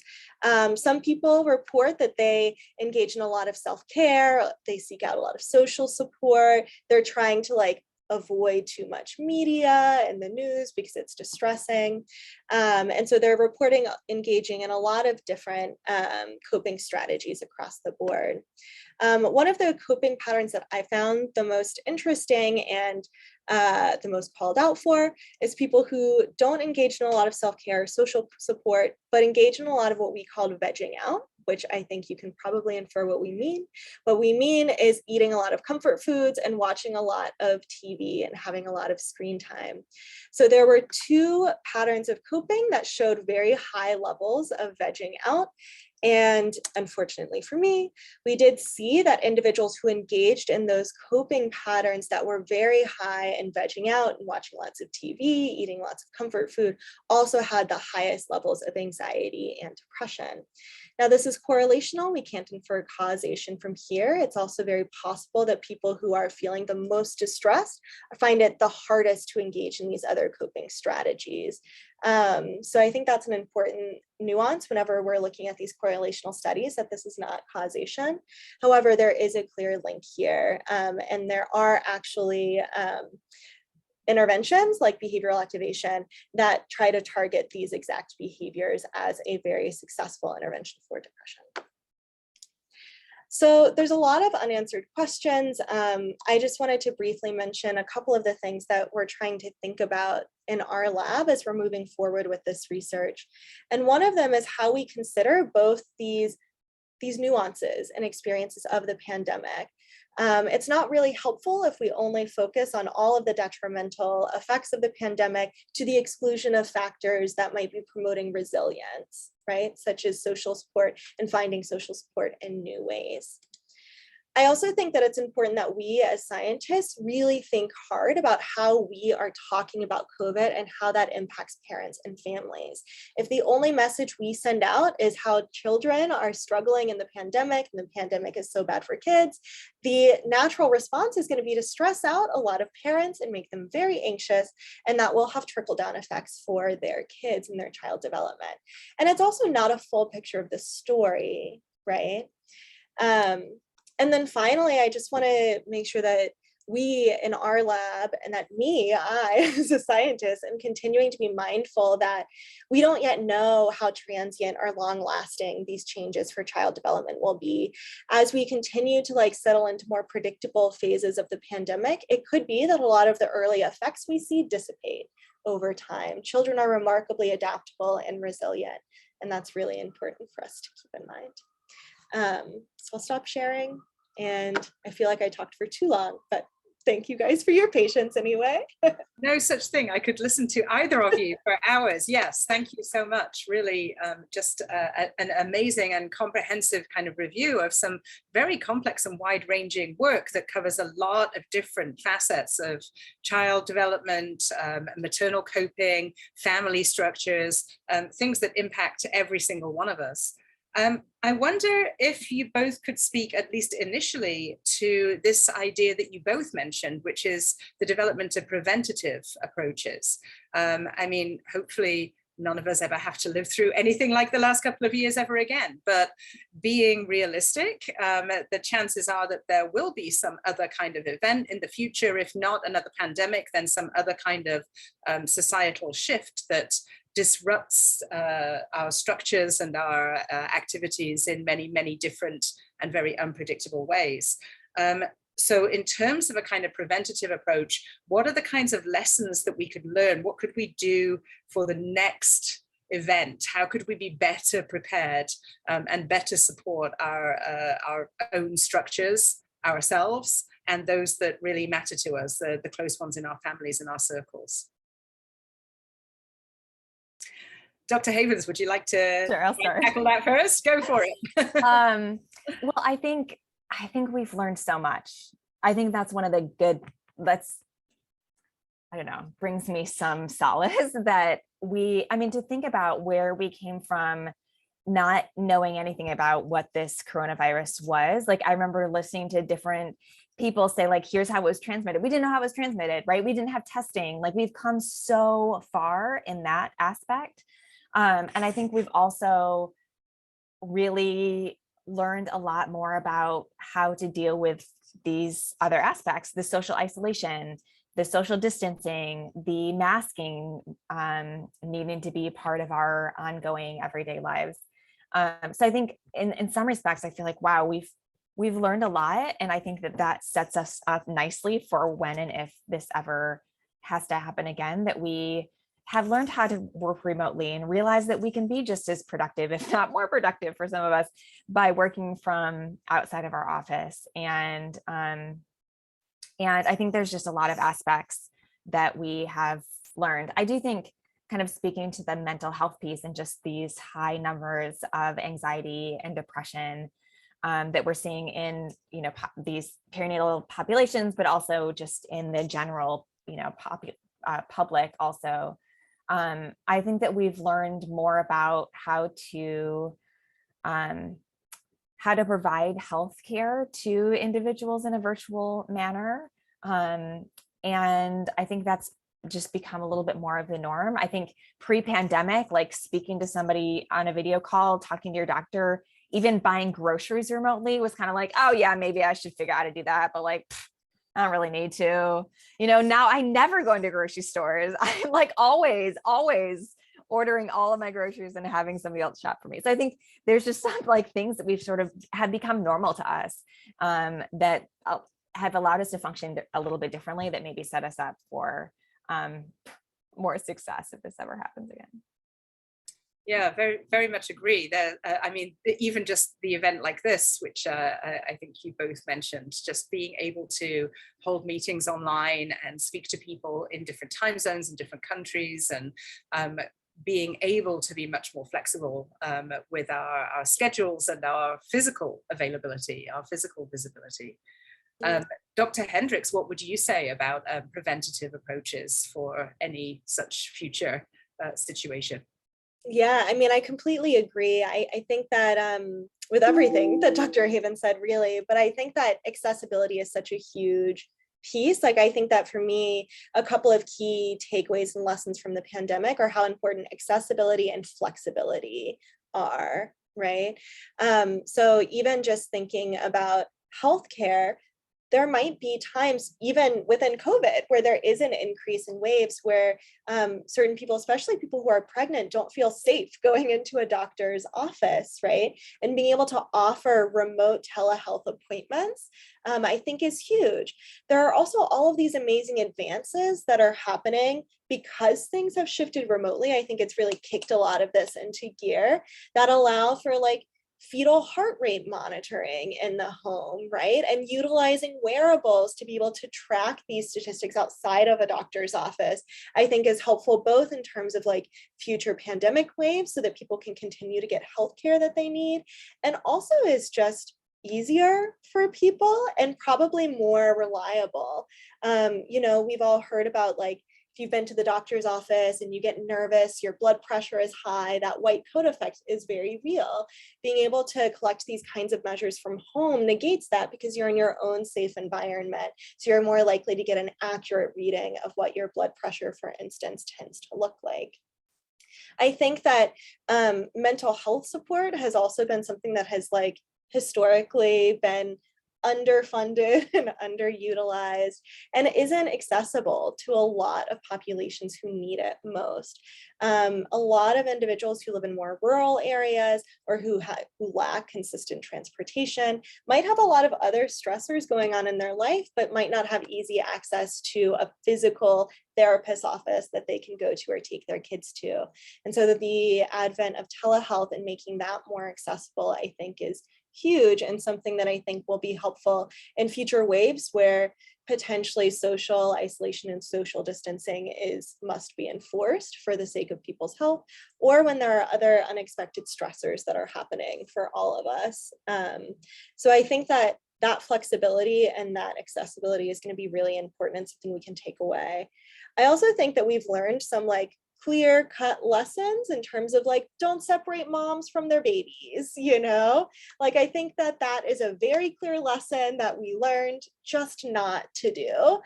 Some people report that they engage in a lot of self-care, they seek out a lot of social support, they're trying to avoid too much media and the news because it's distressing. And so they're reporting engaging in a lot of different coping strategies across the board. One of the coping patterns that I found the most interesting and the most called out for is people who don't engage in a lot of self-care, social support, but engage in a lot of what we call vegging out, which I think you can probably infer what we mean. What we mean is eating a lot of comfort foods and watching a lot of TV and having a lot of screen time. So there were 2 patterns of coping that showed very high levels of vegging out. And unfortunately for me, we did see that individuals who engaged in those coping patterns that were very high in vegging out and watching lots of TV, eating lots of comfort food, also had the highest levels of anxiety and depression. Now, this is correlational. We can't infer causation from here. It's also very possible that people who are feeling the most distressed find it the hardest to engage in these other coping strategies. So I think that's an important nuance whenever we're looking at these correlational studies, that this is not causation. However, there is a clear link here, and there are actually interventions like behavioral activation that try to target these exact behaviors as a very successful intervention for depression. So there's a lot of unanswered questions. I just wanted to briefly mention a couple of the things that we're trying to think about in our lab as we're moving forward with this research. And one of them is how we consider both these nuances and experiences of the pandemic. It's not really helpful if we only focus on all of the detrimental effects of the pandemic to the exclusion of factors that might be promoting resilience, right? Such as social support and finding social support in new ways. I also think that it's important that we as scientists really think hard about how we are talking about COVID and how that impacts parents and families. If the only message we send out is how children are struggling in the pandemic and the pandemic is so bad for kids, the natural response is going to be to stress out a lot of parents and make them very anxious, and that will have trickle-down effects for their kids and their child development. And it's also not a full picture of the story, right? And then finally, I just want to make sure that we in our lab and that I as a scientist am continuing to be mindful that we don't yet know how transient or long lasting these changes for child development will be. As we continue to settle into more predictable phases of the pandemic, it could be that a lot of the early effects we see dissipate over time. Children are remarkably adaptable and resilient, and that's really important for us to keep in mind. So I'll stop sharing. And I feel like I talked for too long, but thank you guys for your patience anyway. No such thing. I could listen to either of you for hours. Yes, thank you so much. Really just an amazing and comprehensive kind of review of some very complex and wide-ranging work that covers a lot of different facets of child development, maternal coping, family structures, things that impact every single one of us. I wonder if you both could speak, at least initially, to this idea that you both mentioned, which is the development of preventative approaches. I mean, hopefully none of us ever have to live through anything like the last couple of years ever again, but being realistic, the chances are that there will be some other kind of event in the future, if not another pandemic, then some other kind of societal shift that disrupts our structures and our activities in many, many different and very unpredictable ways. So in terms of a kind of preventative approach, what are the kinds of lessons that we could learn? What could we do for the next event? How could we be better prepared and better support our own structures, ourselves, and those that really matter to us, the close ones in our families and our circles? Dr. Havens, would you like to tackle that first? Go for it. Well, I think we've learned so much. I think that's one of the good, brings me some solace that to think about where we came from, not knowing anything about what this coronavirus was. I remember listening to different people say, here's how it was transmitted. We didn't know how it was transmitted, right? We didn't have testing. We've come so far in that aspect. And I think we've also really learned a lot more about how to deal with these other aspects, the social isolation, the social distancing, the masking needing to be part of our ongoing everyday lives. So I think in some respects, I feel like, wow, we've learned a lot. And I think that sets us up nicely for when and if this ever has to happen again, that we have learned how to work remotely and realize that we can be just as productive, if not more productive for some of us, by working from outside of our office. And I think there's just a lot of aspects that we have learned. I do think, kind of speaking to the mental health piece and just these high numbers of anxiety and depression that we're seeing in, these perinatal populations, but also just in the general, public also. I think that we've learned more about how to provide healthcare to individuals in a virtual manner. And I think that's just become a little bit more of the norm. I think pre-pandemic, like speaking to somebody on a video call, talking to your doctor, even buying groceries remotely was kind of like, oh yeah, maybe I should figure out how to do that. But like, I don't really need to, now I never go into grocery stores. I'm like always ordering all of my groceries and having somebody else shop for me. So I think there's just some like things that we've sort of have become normal to us that have allowed us to function a little bit differently, that maybe set us up for more success if this ever happens again. Yeah, very, very much agree. There, I mean, even just the event like this, which I think you both mentioned, just being able to hold meetings online and speak to people in different time zones in different countries, and being able to be much more flexible with our schedules and our physical availability, our physical visibility. Dr. Hendrix, what would you say about preventative approaches for any such future situation? Yeah, I mean, I completely agree. I think that with everything that Dr. Haven said, really, but I think that accessibility is such a huge piece. Like, I think that for me, a couple of key takeaways and lessons from the pandemic are how important accessibility and flexibility are, right? So even just thinking about healthcare, there might be times even within COVID where there is an increase in waves where certain people, especially people who are pregnant, don't feel safe going into a doctor's office, right? And being able to offer remote telehealth appointments, I think is huge. There are also all of these amazing advances that are happening because things have shifted remotely. I think it's really kicked a lot of this into gear that allow for like fetal heart rate monitoring in the home, right? And utilizing wearables to be able to track these statistics outside of a doctor's office, I think is helpful both in terms of like future pandemic waves so that people can continue to get healthcare that they need, and also is just easier for people and probably more reliable. We've all heard about like, if you've been to the doctor's office and you get nervous, your blood pressure is high, that white coat effect is very real. Being able to collect these kinds of measures from home negates that because you're in your own safe environment. So you're more likely to get an accurate reading of what your blood pressure, for instance, tends to look like. I think that mental health support has also been something that has like historically been underfunded and underutilized and isn't accessible to a lot of populations who need it most. A lot of individuals who live in more rural areas or who lack consistent transportation might have a lot of other stressors going on in their life, but might not have easy access to a physical therapist's office that they can go to or take their kids to. And so that the advent of telehealth and making that more accessible, I think, is huge and something that I think will be helpful in future waves where potentially social isolation and social distancing must be enforced for the sake of people's health, or when there are other unexpected stressors that are happening for all of us. So I think that flexibility and that accessibility is going to be really important and something we can take away. I also think that we've learned some like clear-cut lessons in terms of like, don't separate moms from their babies, like I think that is a very clear lesson that we learned just not to do.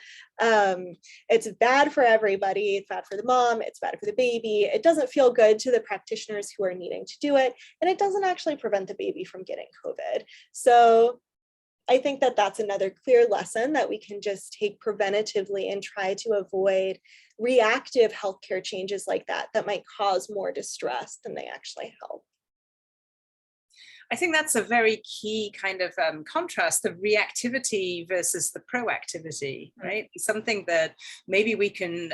It's bad for everybody. It's bad for the mom, it's bad for the baby. It doesn't feel good to the practitioners who are needing to do it, and it doesn't actually prevent the baby from getting COVID. So I think that that's another clear lesson that we can just take preventatively and try to avoid reactive healthcare changes like that might cause more distress than they actually help. I think that's a very key kind of contrast, the reactivity versus the proactivity, right? Something that maybe we can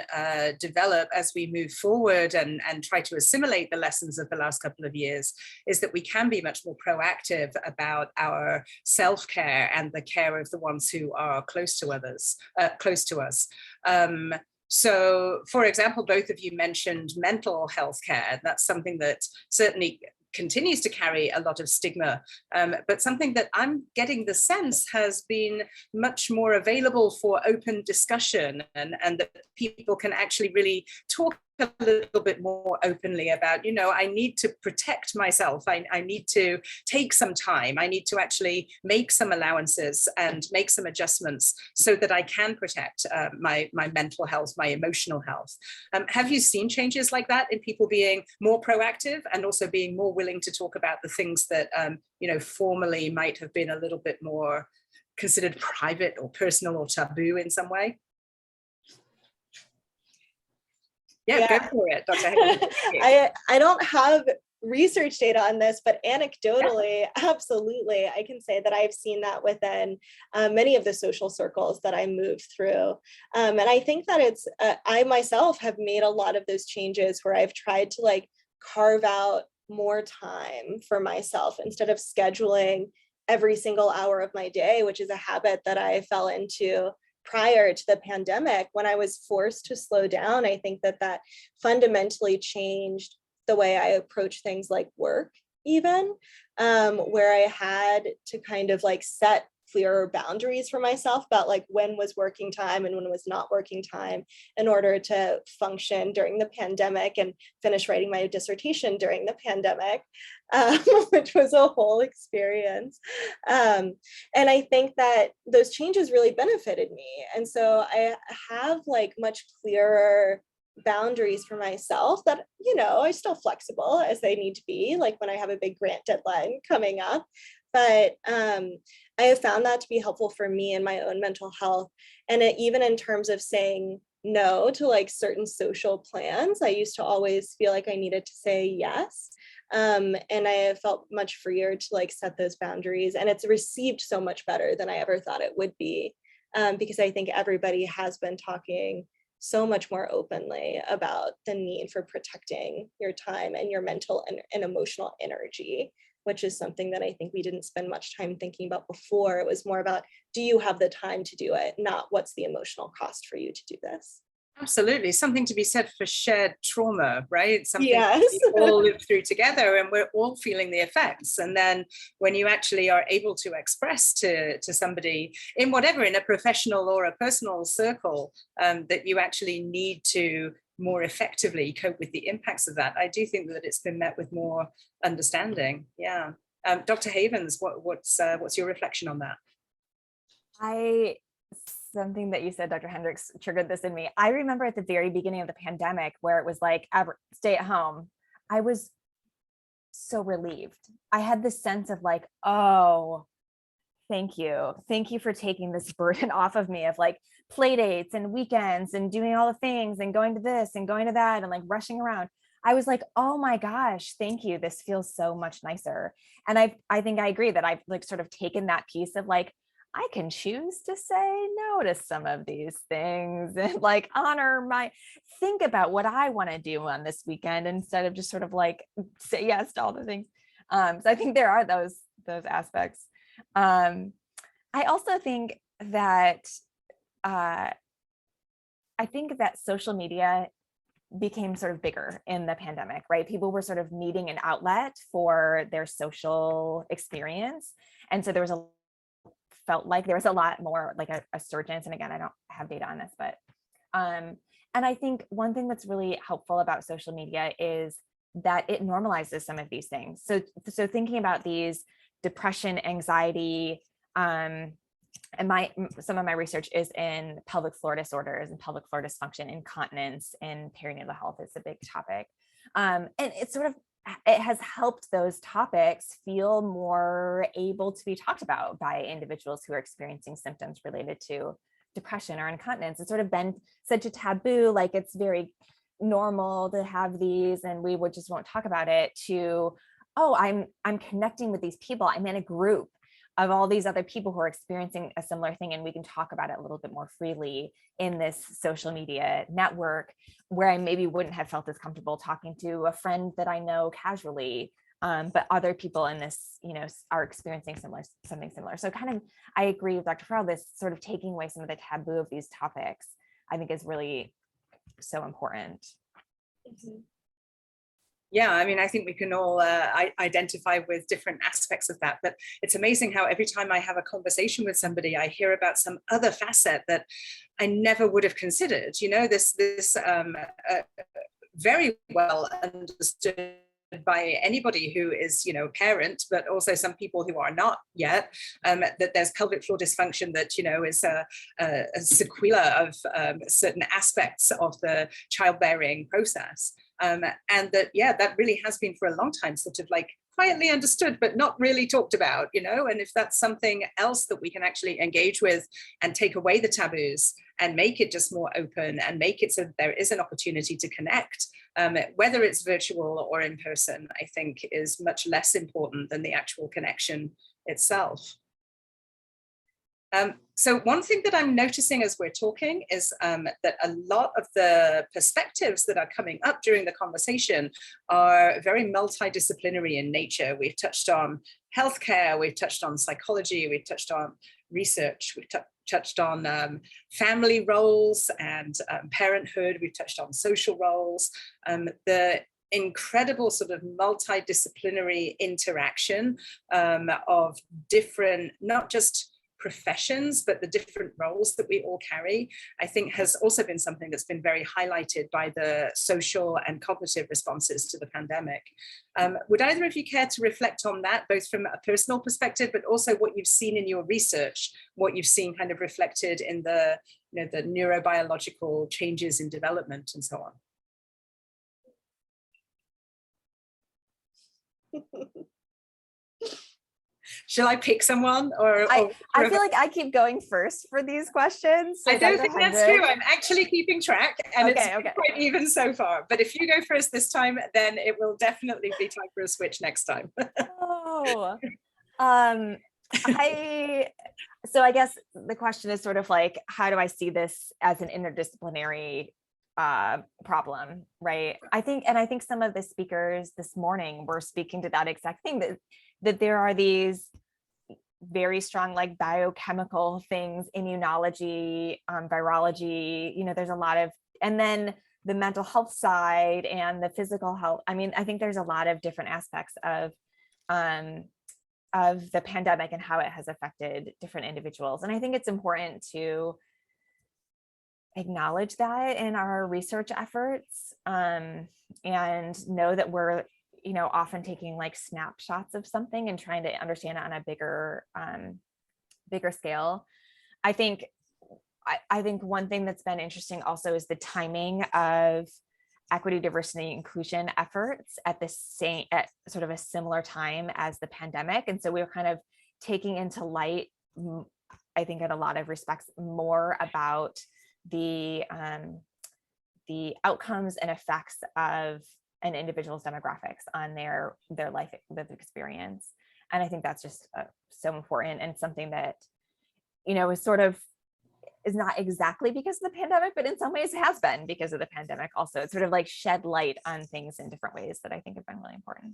develop as we move forward and try to assimilate the lessons of the last couple of years, is that we can be much more proactive about our self-care and the care of the ones who are close to others, close to us. So, for example, both of you mentioned mental health care. That's something that certainly continues to carry a lot of stigma, but something that I'm getting the sense has been much more available for open discussion, and that people can actually really talk a little bit more openly about, you know, I need to protect myself. I need to take some time. I need to actually make some allowances and make some adjustments so that I can protect my mental health, my emotional health. Have you seen changes like that in people being more proactive and also being more willing to talk about the things that, you know, formerly might have been a little bit more considered private or personal or taboo in some way? Yeah, go for it, Dr. Hayden. I don't have research data on this, but anecdotally, absolutely, I can say that I've seen that within many of the social circles that I move through. And I think that it's, I myself have made a lot of those changes where I've tried to like carve out more time for myself instead of scheduling every single hour of my day, which is a habit that I fell into prior to the pandemic. When I was forced to slow down, I think that fundamentally changed the way I approach things like work, even where I had to kind of like set clearer boundaries for myself about like when was working time and when was not working time in order to function during the pandemic and finish writing my dissertation during the pandemic, which was a whole experience. And I think that those changes really benefited me. And so I have like much clearer boundaries for myself that, you know, are still flexible as they need to be, like when I have a big grant deadline coming up. But I have found that to be helpful for me and my own mental health. And even in terms of saying no to like certain social plans, I used to always feel like I needed to say yes. And I have felt much freer to like set those boundaries. And it's received so much better than I ever thought it would be, because I think everybody has been talking so much more openly about the need for protecting your time and your mental and emotional energy, which is something that I think we didn't spend much time thinking about before. It was more about, do you have the time to do it? Not what's the emotional cost for you to do this? Absolutely. Something to be said for shared trauma, right? Something yes. we all live through together and we're all feeling the effects. And then when you actually are able to express to somebody in whatever, in a professional or a personal circle, that you actually need to more effectively cope with the impacts of that, I do think that it's been met with more understanding. Yeah. Dr. Havens, what's your reflection on that? Something that you said, Dr. Hendrix, triggered this in me. I remember at the very beginning of the pandemic where it was like, stay at home. I was so relieved. I had this sense of like, oh, thank you. Thank you for taking this burden off of me of like play dates and weekends and doing all the things and going to this and going to that and like rushing around. I was like, oh my gosh, thank you. This feels so much nicer. And I think I agree that I've like sort of taken that piece of like, I can choose to say no to some of these things and like think about what I want to do on this weekend instead of just sort of like say yes to all the things. So I think there are those aspects. I also think that social media became sort of bigger in the pandemic, right? People were sort of needing an outlet for their social experience. And so felt like there was a lot more like a surgence. And again, I don't have data on this, but, and I think one thing that's really helpful about social media is that it normalizes some of these things. So thinking about these depression, anxiety, and some of my research is in pelvic floor disorders and pelvic floor dysfunction, incontinence, and perinatal health is a big topic. And it's sort of it has helped those topics feel more able to be talked about by individuals who are experiencing symptoms related to depression or incontinence. It's sort of been such a taboo, like it's very normal to have these and we would just won't talk about it, to, oh, I'm connecting with these people. I'm in a group of all these other people who are experiencing a similar thing, and we can talk about it a little bit more freely in this social media network, where I maybe wouldn't have felt as comfortable talking to a friend that I know casually, but other people in this, are experiencing something similar. So kind of, I agree with Dr. Froud, this sort of taking away some of the taboo of these topics, I think is really so important. Yeah, I mean, I think we can all identify with different aspects of that, but it's amazing how every time I have a conversation with somebody, I hear about some other facet that I never would have considered. This very well understood by anybody who is, a parent, but also some people who are not yet, that there's pelvic floor dysfunction that, is a sequela of certain aspects of the childbearing process. And that, that really has been for a long time sort of like quietly understood, but not really talked about, and if that's something else that we can actually engage with and take away the taboos and make it just more open and make it so that there is an opportunity to connect, whether it's virtual or in person, I think is much less important than the actual connection itself. So one thing that I'm noticing as we're talking is that a lot of the perspectives that are coming up during the conversation are very multidisciplinary in nature. We've touched on healthcare, we've touched on psychology, we've touched on research, we've touched on family roles and parenthood, we've touched on social roles. The incredible sort of multidisciplinary interaction of different, not just professions, but the different roles that we all carry, I think has also been something that's been very highlighted by the social and cognitive responses to the pandemic. Would either of you care to reflect on that, both from a personal perspective, but also what you've seen in your research, what you've seen kind of reflected in the, the neurobiological changes in development and so on? Shall I pick someone? I feel like I keep going first for these questions. So I don't think that's true. I'm actually keeping track and it's quite even so far. But if you go first this time, then it will definitely be time for a switch next time. So I guess the question is sort of like, how do I see this as an interdisciplinary problem, right? I think some of the speakers this morning were speaking to that exact thing, that there are these very strong like biochemical things, immunology, virology, there's a lot of, and then the mental health side and the physical health. I mean, I think there's a lot of different aspects of the pandemic and how it has affected different individuals. And I think it's important to acknowledge that in our research efforts, and know that we're often taking like snapshots of something and trying to understand it on a bigger scale. I think one thing that's been interesting also is the timing of equity, diversity, inclusion efforts at sort of a similar time as the pandemic. And so we were kind of taking into light, I think in a lot of respects, more about the outcomes and effects of an individual's demographics on their life experience. And I think that's just so important, and something that, is not exactly because of the pandemic, but in some ways has been because of the pandemic also. It's sort of like shed light on things in different ways that I think have been really important.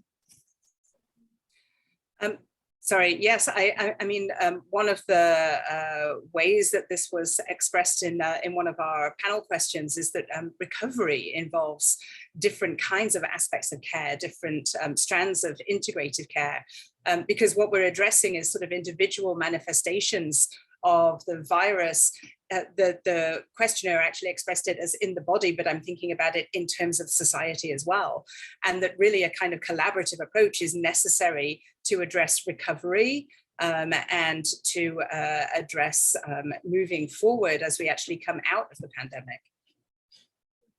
Sorry, yes, I mean, one of the ways that this was expressed in one of our panel questions is that recovery involves different kinds of aspects of care, different strands of integrated care, because what we're addressing is sort of individual manifestations of the virus. The questionnaire actually expressed it as in the body, but I'm thinking about it in terms of society as well. And that really a kind of collaborative approach is necessary to address recovery and to address moving forward as we actually come out of the pandemic.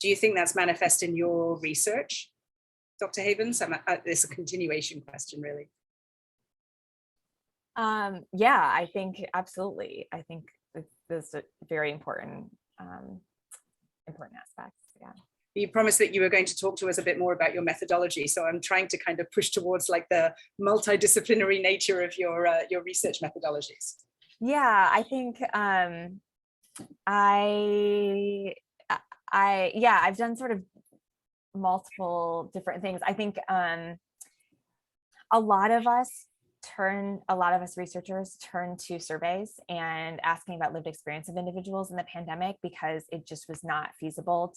Do you think that's manifest in your research? Dr. Havens, it's a continuation question, really. Yeah, I think absolutely. I think this is a very important aspects. Yeah. You promised that you were going to talk to us a bit more about your methodology, so I'm trying to kind of push towards like the multidisciplinary nature of your research methodologies. Yeah, I think I've done sort of multiple different things. I think a lot of us researchers turn to surveys and asking about lived experience of individuals in the pandemic because it just was not feasible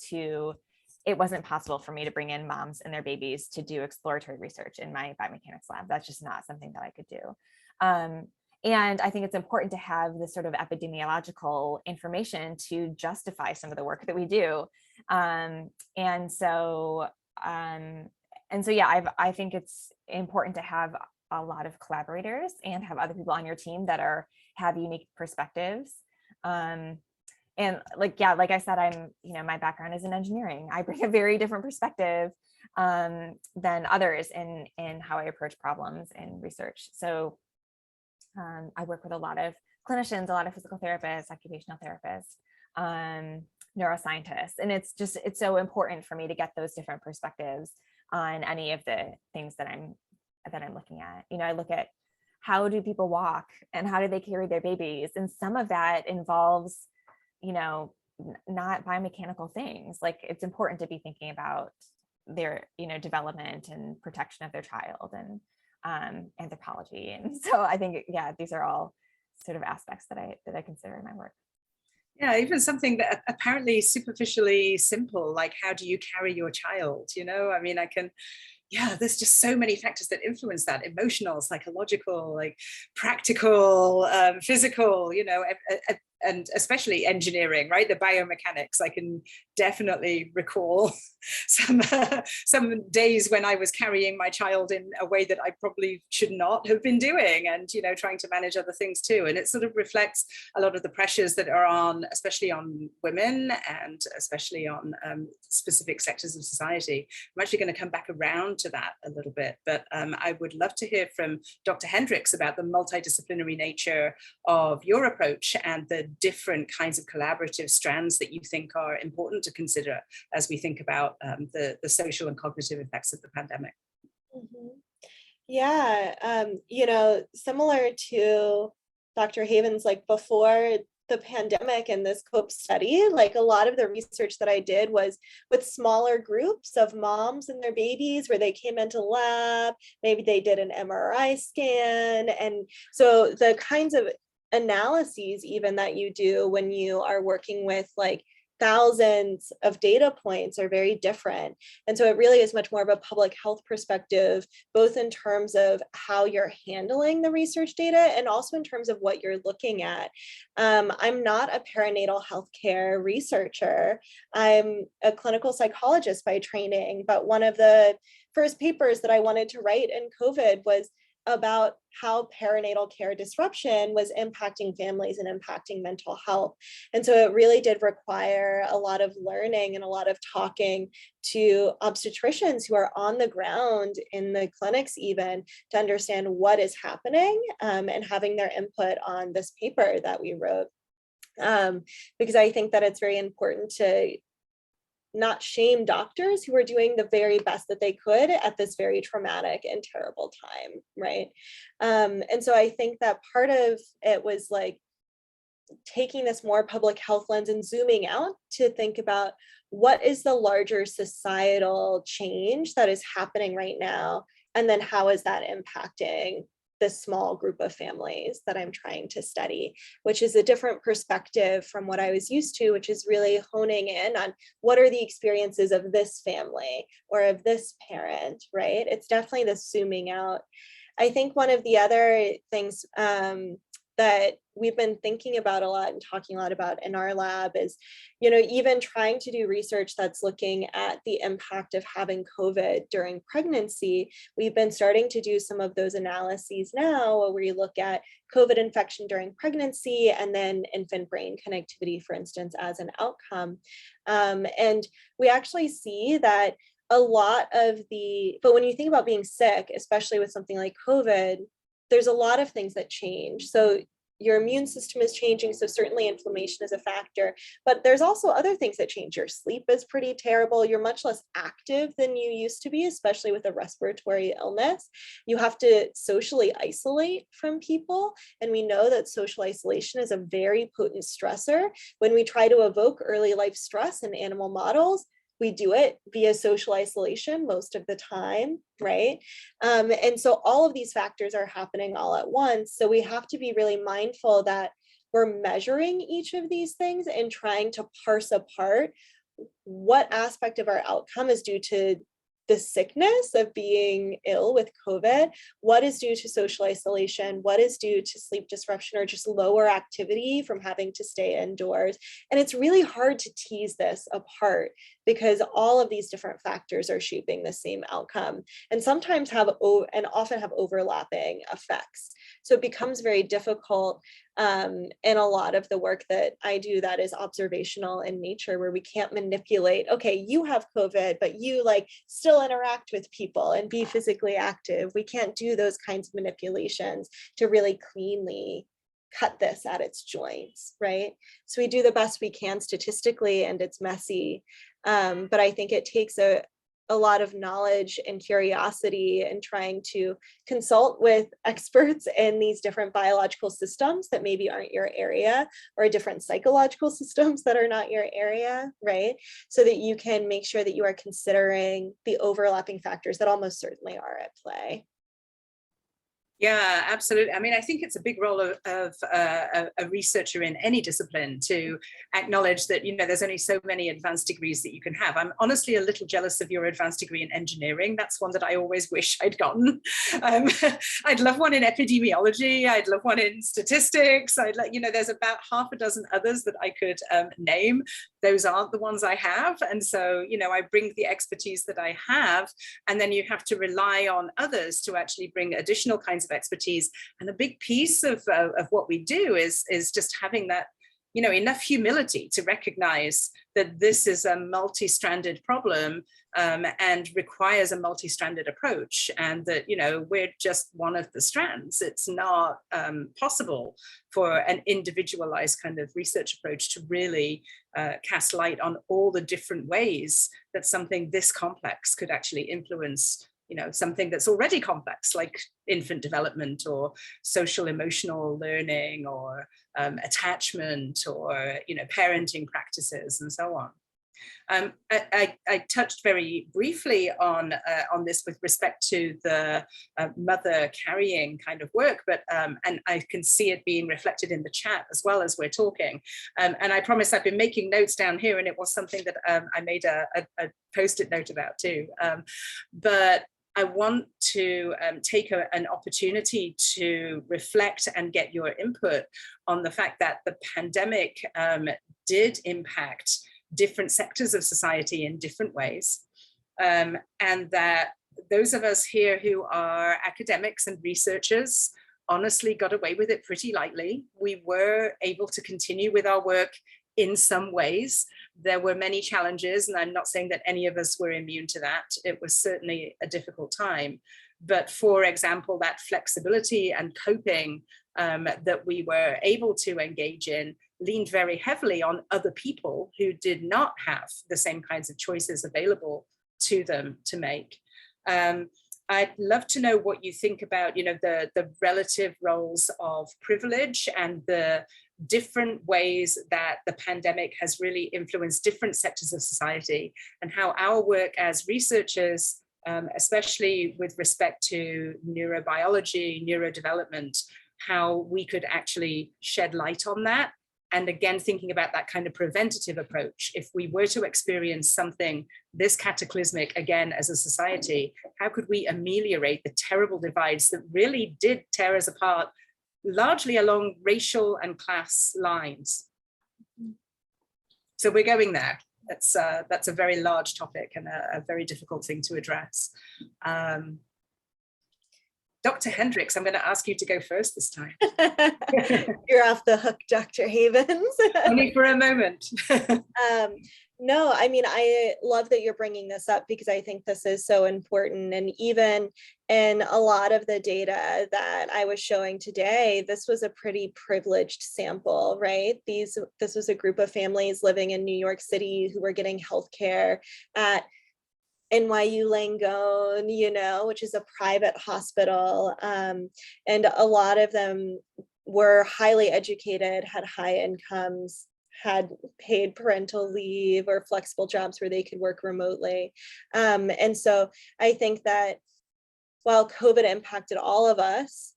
it wasn't possible for me to bring in moms and their babies to do exploratory research in my biomechanics lab. That's just not something that I could do. And I think it's important to have this sort of epidemiological information to justify some of the work that we do. And so yeah, I think it's important to have a lot of collaborators and have other people on your team that have unique perspectives. And like I said, my background is in engineering. I bring a very different perspective than others in how I approach problems in research. So I work with a lot of clinicians, a lot of physical therapists, occupational therapists, neuroscientists, and it's so important for me to get those different perspectives on any of the things that I'm looking at. I look at how do people walk and how do they carry their babies, and some of that involves not biomechanical things. Like, it's important to be thinking about their development and protection of their child and anthropology. And so I think, yeah, these are all sort of aspects that I consider in my work. Yeah, even something that apparently superficially simple, like how do you carry your child? There's just so many factors that influence that: emotional, psychological, like practical, physical, and especially engineering, right? The biomechanics. I can definitely recall some days when I was carrying my child in a way that I probably should not have been doing, and trying to manage other things too. And it sort of reflects a lot of the pressures that are on, especially on women, and especially on specific sectors of society. I'm actually going to come back around to that a little bit, but I would love to hear from Dr. Hendrix about the multidisciplinary nature of your approach and the different kinds of collaborative strands that you think are important to consider as we think about the social and cognitive effects of the pandemic. Mm-hmm. Yeah, similar to Dr. Havens, like before the pandemic and this COPE study, like a lot of the research that I did was with smaller groups of moms and their babies, where they came into lab, maybe they did an MRI scan. And so the kinds of analyses even that you do when you are working with like thousands of data points are very different. And so it really is much more of a public health perspective, both in terms of how you're handling the research data and also in terms of what you're looking at. I'm not a perinatal healthcare researcher. I'm a clinical psychologist by training, but one of the first papers that I wanted to write in COVID was about how perinatal care disruption was impacting families and impacting mental health. And so it really did require a lot of learning and a lot of talking to obstetricians who are on the ground in the clinics even to understand what is happening, and having their input on this paper that we wrote. Because I think that it's very important to not shame doctors who are doing the very best that they could at this very traumatic and terrible time, right? And so I think that part of it was like taking this more public health lens and zooming out to think about what is the larger societal change that is happening right now, and then how is that impacting this small group of families that I'm trying to study, which is a different perspective from what I was used to, which is really honing in on what are the experiences of this family or of this parent, right? It's definitely the zooming out. I think one of the other things that we've been thinking about a lot and talking a lot about in our lab is, even trying to do research that's looking at the impact of having COVID during pregnancy. We've been starting to do some of those analyses now where we look at COVID infection during pregnancy and then infant brain connectivity, for instance, as an outcome. And we actually see that but when you think about being sick, especially with something like COVID, there's a lot of things that change. So your immune system is changing, so certainly inflammation is a factor, but there's also other things that change. Your sleep is pretty terrible. You're much less active than you used to be, especially with a respiratory illness. You have to socially isolate from people, and we know that social isolation is a very potent stressor. When we try to evoke early life stress in animal models, we do it via social isolation most of the time, right? And so all of these factors are happening all at once. So we have to be really mindful that we're measuring each of these things and trying to parse apart what aspect of our outcome is due to the sickness of being ill with COVID, what is due to social isolation, what is due to sleep disruption or just lower activity from having to stay indoors. And it's really hard to tease this apart because all of these different factors are shaping the same outcome and sometimes often have overlapping effects. So it becomes very difficult in a lot of the work that I do that is observational in nature, where we can't manipulate, okay, you have COVID, but you like still interact with people and be physically active. We can't do those kinds of manipulations to really cleanly cut this at its joints, right? So we do the best we can statistically, and it's messy. But I think it takes a lot of knowledge and curiosity and trying to consult with experts in these different biological systems that maybe aren't your area, or different psychological systems that are not your area, right? So that you can make sure that you are considering the overlapping factors that almost certainly are at play. Yeah, absolutely. I mean, I think it's a big role of a researcher in any discipline to acknowledge that, you know, there's only so many advanced degrees that you can have. I'm honestly a little jealous of your advanced degree in engineering. That's one that I always wish I'd gotten. I'd love one in epidemiology. I'd love one in statistics. I'd like, you know, there's about half a dozen others that I could name. Those aren't the ones I have. And so, you know, I bring the expertise that I have, and then you have to rely on others to actually bring additional kinds of expertise. And a big piece of what we do is just having that, you know, enough humility to recognize that this is a multi-stranded problem and requires a multi-stranded approach, and that, you know, we're just one of the strands. It's not possible for an individualized kind of research approach to really cast light on all the different ways that something this complex could actually influence, you know, something that's already complex, like infant development or social emotional learning or attachment or, you know, parenting practices and so on. I touched very briefly on this with respect to the mother carrying kind of work, but and I can see it being reflected in the chat as well as we're talking. And I promise I've been making notes down here, and it was something that I made a post-it note about too. But I want to take an opportunity to reflect and get your input on the fact that the pandemic did impact different sectors of society in different ways. And that those of us here who are academics and researchers honestly got away with it pretty lightly. We were able to continue with our work in some ways. There were many challenges, and I'm not saying that any of us were immune to that. It was certainly a difficult time. But for example, that flexibility and coping that we were able to engage in leaned very heavily on other people who did not have the same kinds of choices available to them to make. I'd love to know what you think about, you know, the relative roles of privilege and the different ways that the pandemic has really influenced different sectors of society, and how our work as researchers, especially with respect to neurobiology, neurodevelopment, how we could actually shed light on that. And again, thinking about that kind of preventative approach. If we were to experience something this cataclysmic again as a society, how could we ameliorate the terrible divides that really did tear us apart, largely along racial and class lines? So we're going there. That's a very large topic and a very difficult thing to address. Dr. Hendrix, I'm going to ask you to go first this time. You're off the hook, Dr. Havens. Only for a moment. No, I mean, I love that you're bringing this up because I think this is so important. And even in a lot of the data that I was showing today, this was a pretty privileged sample, right? This was a group of families living in New York City who were getting healthcare at NYU Langone, you know, which is a private hospital. And a lot of them were highly educated, had high incomes, had paid parental leave or flexible jobs where they could work remotely. And so I think that while COVID impacted all of us,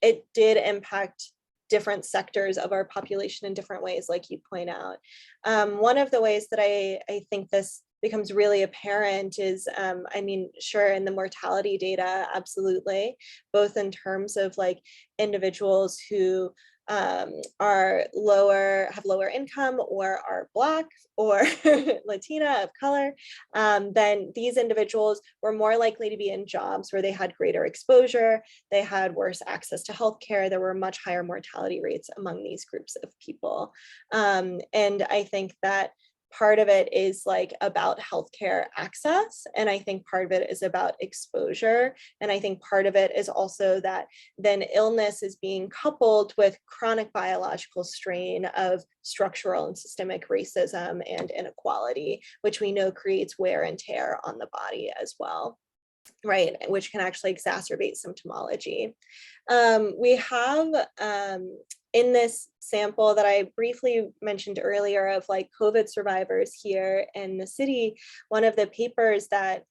it did impact different sectors of our population in different ways, like you point out. One of the ways that I think this becomes really apparent is, I mean, sure, in the mortality data, absolutely, both in terms of like individuals who are have lower income or are Black or Latina of color, then these individuals were more likely to be in jobs where they had greater exposure, they had worse access to healthcare, there were much higher mortality rates among these groups of people. And I think that part of it is like about healthcare access. And I think part of it is about exposure. And I think part of it is also that then illness is being coupled with chronic biological strain of structural and systemic racism and inequality, which we know creates wear and tear on the body as well, right? Which can actually exacerbate symptomology. We have in this sample that I briefly mentioned earlier of like COVID survivors here in the city, one of the papers that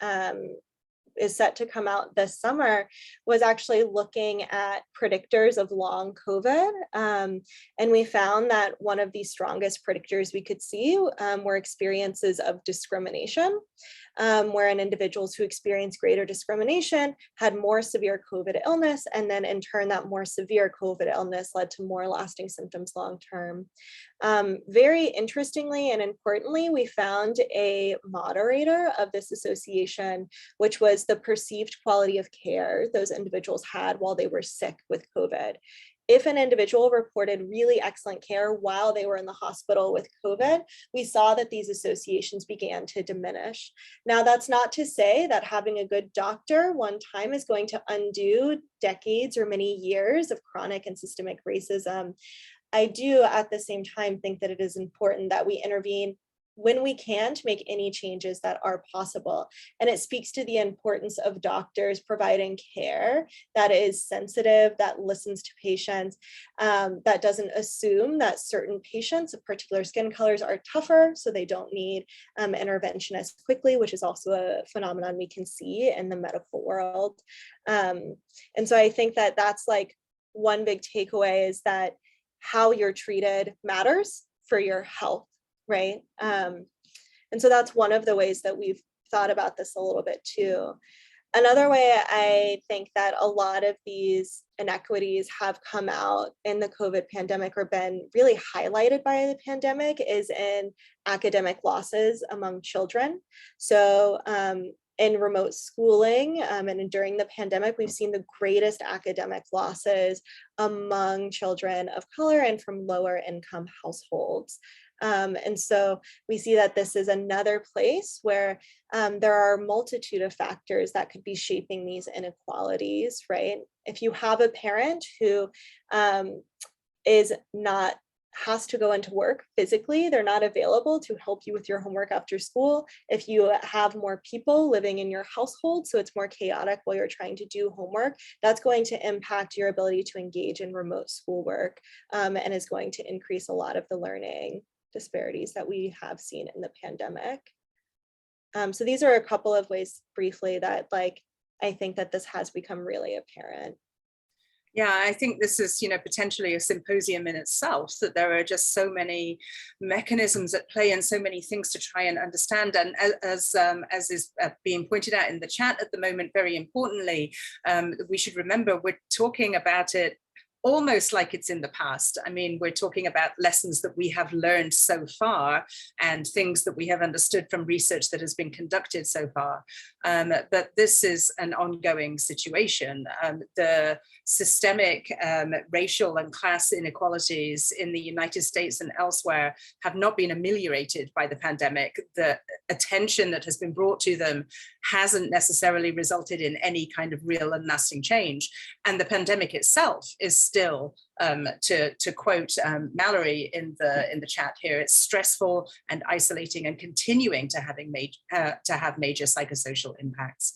is set to come out this summer was actually looking at predictors of long COVID. And we found that one of the strongest predictors we could see were experiences of discrimination, wherein individuals who experienced greater discrimination had more severe COVID illness. And then in turn, that more severe COVID illness led to more lasting symptoms long-term. Very interestingly and importantly, we found a moderator of this association, which was the perceived quality of care those individuals had while they were sick with COVID. If an individual reported really excellent care while they were in the hospital with COVID, we saw that these associations began to diminish. Now, that's not to say that having a good doctor one time is going to undo decades or many years of chronic and systemic racism. I do at the same time think that it is important that we intervene when we can to make any changes that are possible. And it speaks to the importance of doctors providing care that is sensitive, that listens to patients, that doesn't assume that certain patients of particular skin colors are tougher, so they don't need intervention as quickly, which is also a phenomenon we can see in the medical world. And so I think that that's like one big takeaway is that how you're treated matters for your health. Right. And so that's one of the ways that we've thought about this a little bit too. Another way I think that a lot of these inequities have come out in the COVID pandemic or been really highlighted by the pandemic is in academic losses among children. So in remote schooling and during the pandemic, we've seen the greatest academic losses among children of color and from lower income households. And so we see that this is another place where there are a multitude of factors that could be shaping these inequalities, right? If you have a parent who has to go into work physically, they're not available to help you with your homework after school. If you have more people living in your household, so it's more chaotic while you're trying to do homework, that's going to impact your ability to engage in remote schoolwork and is going to increase a lot of the learning disparities that we have seen in the pandemic. So these are a couple of ways briefly that I think that this has become really apparent. Yeah, I think this is, potentially a symposium in itself, that there are just so many mechanisms at play and so many things to try and understand. And as is being pointed out in the chat at the moment, very importantly, we should remember we're talking about it almost like it's in the past. I mean, we're talking about lessons that we have learned so far and things that we have understood from research that has been conducted so far. But this is an ongoing situation. The systemic racial and class inequalities in the United States and elsewhere have not been ameliorated by the pandemic. The attention that has been brought to them hasn't necessarily resulted in any kind of real and lasting change. And the pandemic itself is still, to quote Mallory in the chat here, it's stressful and isolating and continuing to have major psychosocial impacts.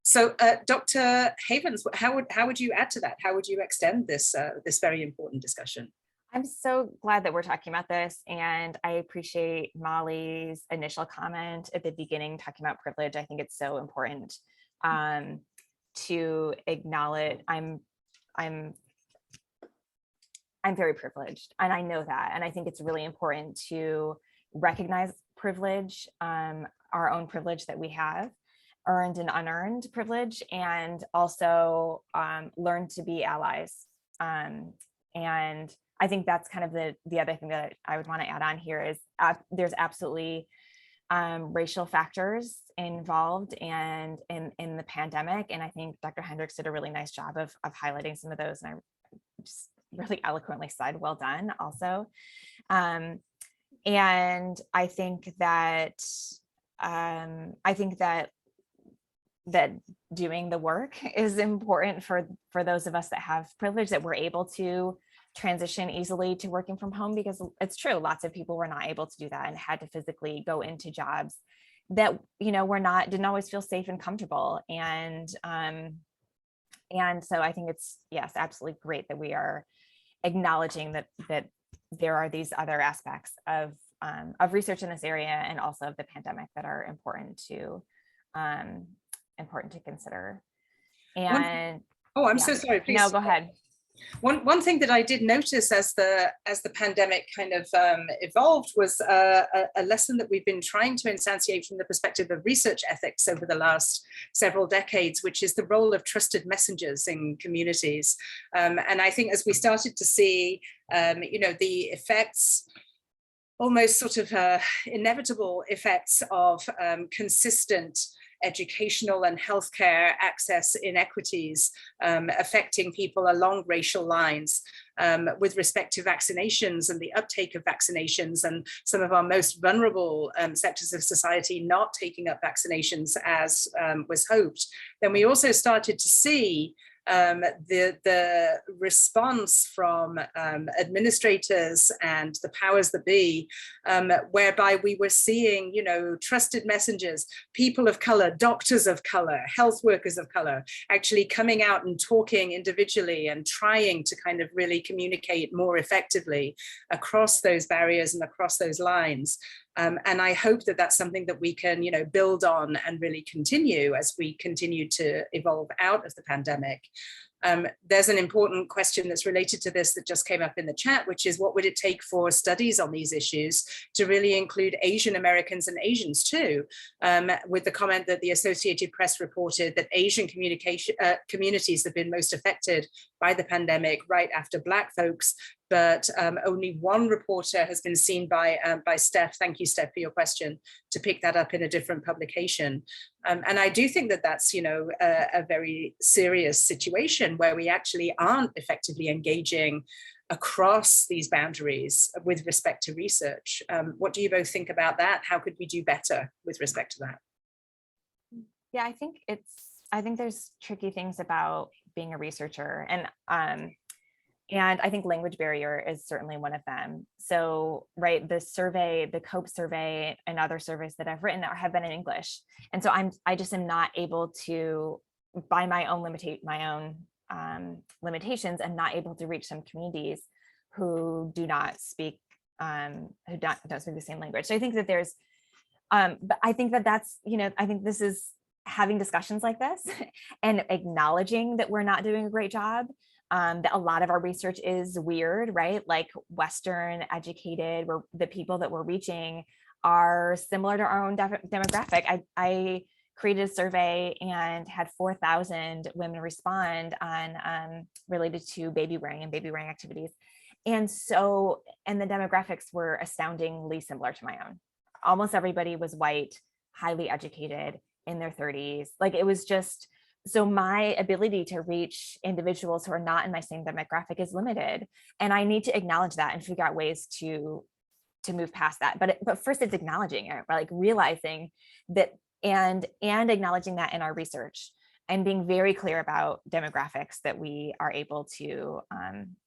So Dr. Havens, how would you add to that? How would you extend this very important discussion? I'm so glad that we're talking about this, and I appreciate Molly's initial comment at the beginning talking about privilege. I think it's so important to acknowledge. I'm very privileged, and I know that, and I think it's really important to recognize privilege, our own privilege that we have, earned and unearned privilege, and also learn to be allies. And I think that's kind of the other thing that I would want to add on here is there's absolutely racial factors involved and in the pandemic. And I think Dr. Hendrix did a really nice job of highlighting some of those. And I just really eloquently said, well done also. And I think that that doing the work is important for those of us that have privilege, that we're able to transition easily to working from home, because it's true, lots of people were not able to do that and had to physically go into jobs that, you know, didn't always feel safe and comfortable. And so I think it's, yes, absolutely great that we are acknowledging that there are these other aspects of research in this area and also of the pandemic that are important to consider. And I'm so sorry, please. No, go ahead. One thing that I did notice as the pandemic kind of evolved was a lesson that we've been trying to instantiate from the perspective of research ethics over the last several decades, which is the role of trusted messengers in communities. And I think as we started to see, the effects, almost sort of inevitable effects of consistent educational and healthcare access inequities affecting people along racial lines with respect to vaccinations and the uptake of vaccinations, and some of our most vulnerable sectors of society not taking up vaccinations as was hoped, then we also started to see the response from administrators and the powers that be, whereby we were seeing, trusted messengers, people of color, doctors of color, health workers of color, actually coming out and talking individually and trying to kind of really communicate more effectively across those barriers and across those lines. And I hope that that's something that we can, build on and really continue as we continue to evolve out of the pandemic. There's an important question that's related to this that just came up in the chat, which is what would it take for studies on these issues to really include Asian Americans and Asians too, with the comment that the Associated Press reported that Asian communities have been most affected by the pandemic right after Black folks, but only one reporter has been seen by Steph. Thank you, Steph, for your question, to pick that up in a different publication. And I do think that that's, a very serious situation where we actually aren't effectively engaging across these boundaries with respect to research. What do you both think about that? How could we do better with respect to that? Yeah, I think there's tricky things about being a researcher, and I think language barrier is certainly one of them. So, right, the survey, the COPE survey and other surveys that I've written have been in English. And so I just am not able to, by my own limitations, I'm not able to reach some communities who do not speak, who don't speak the same language. So I think that there's, but I think that's, I think this is having discussions like this and acknowledging that we're not doing a great job. That a lot of our research is weird, right? Like Western educated, the people that we're reaching are similar to our own demographic. I created a survey and had 4,000 women respond on related to baby wearing and baby wearing activities. And the demographics were astoundingly similar to my own. Almost everybody was white, highly educated, in their 30s. Like, it was just, so my ability to reach individuals who are not in my same demographic is limited. And I need to acknowledge that and figure out ways to move past that. But first it's acknowledging it, like realizing that, and acknowledging that in our research, and being very clear about demographics that we are able to,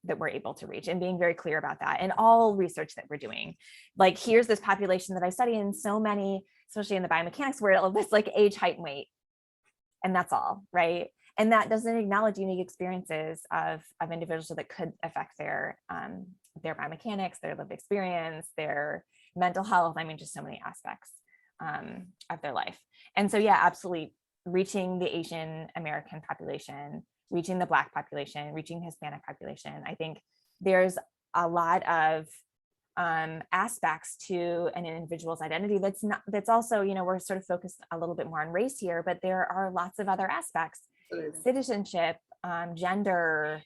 that we're able to reach, and being very clear about that in all research that we're doing. Like, here's this population that I study, and so many, especially in the biomechanics world, this like age, height, and weight, and that's all, right? And that doesn't acknowledge unique experiences of individuals that could affect their biomechanics, their lived experience, their mental health. I mean, just so many aspects of their life. And so, yeah, absolutely, reaching the Asian American population, reaching the Black population, reaching the Hispanic population. I think there's a lot of aspects to an individual's identity that's also, you know, we're sort of focused a little bit more on race here, but there are lots of other aspects: citizenship, gender,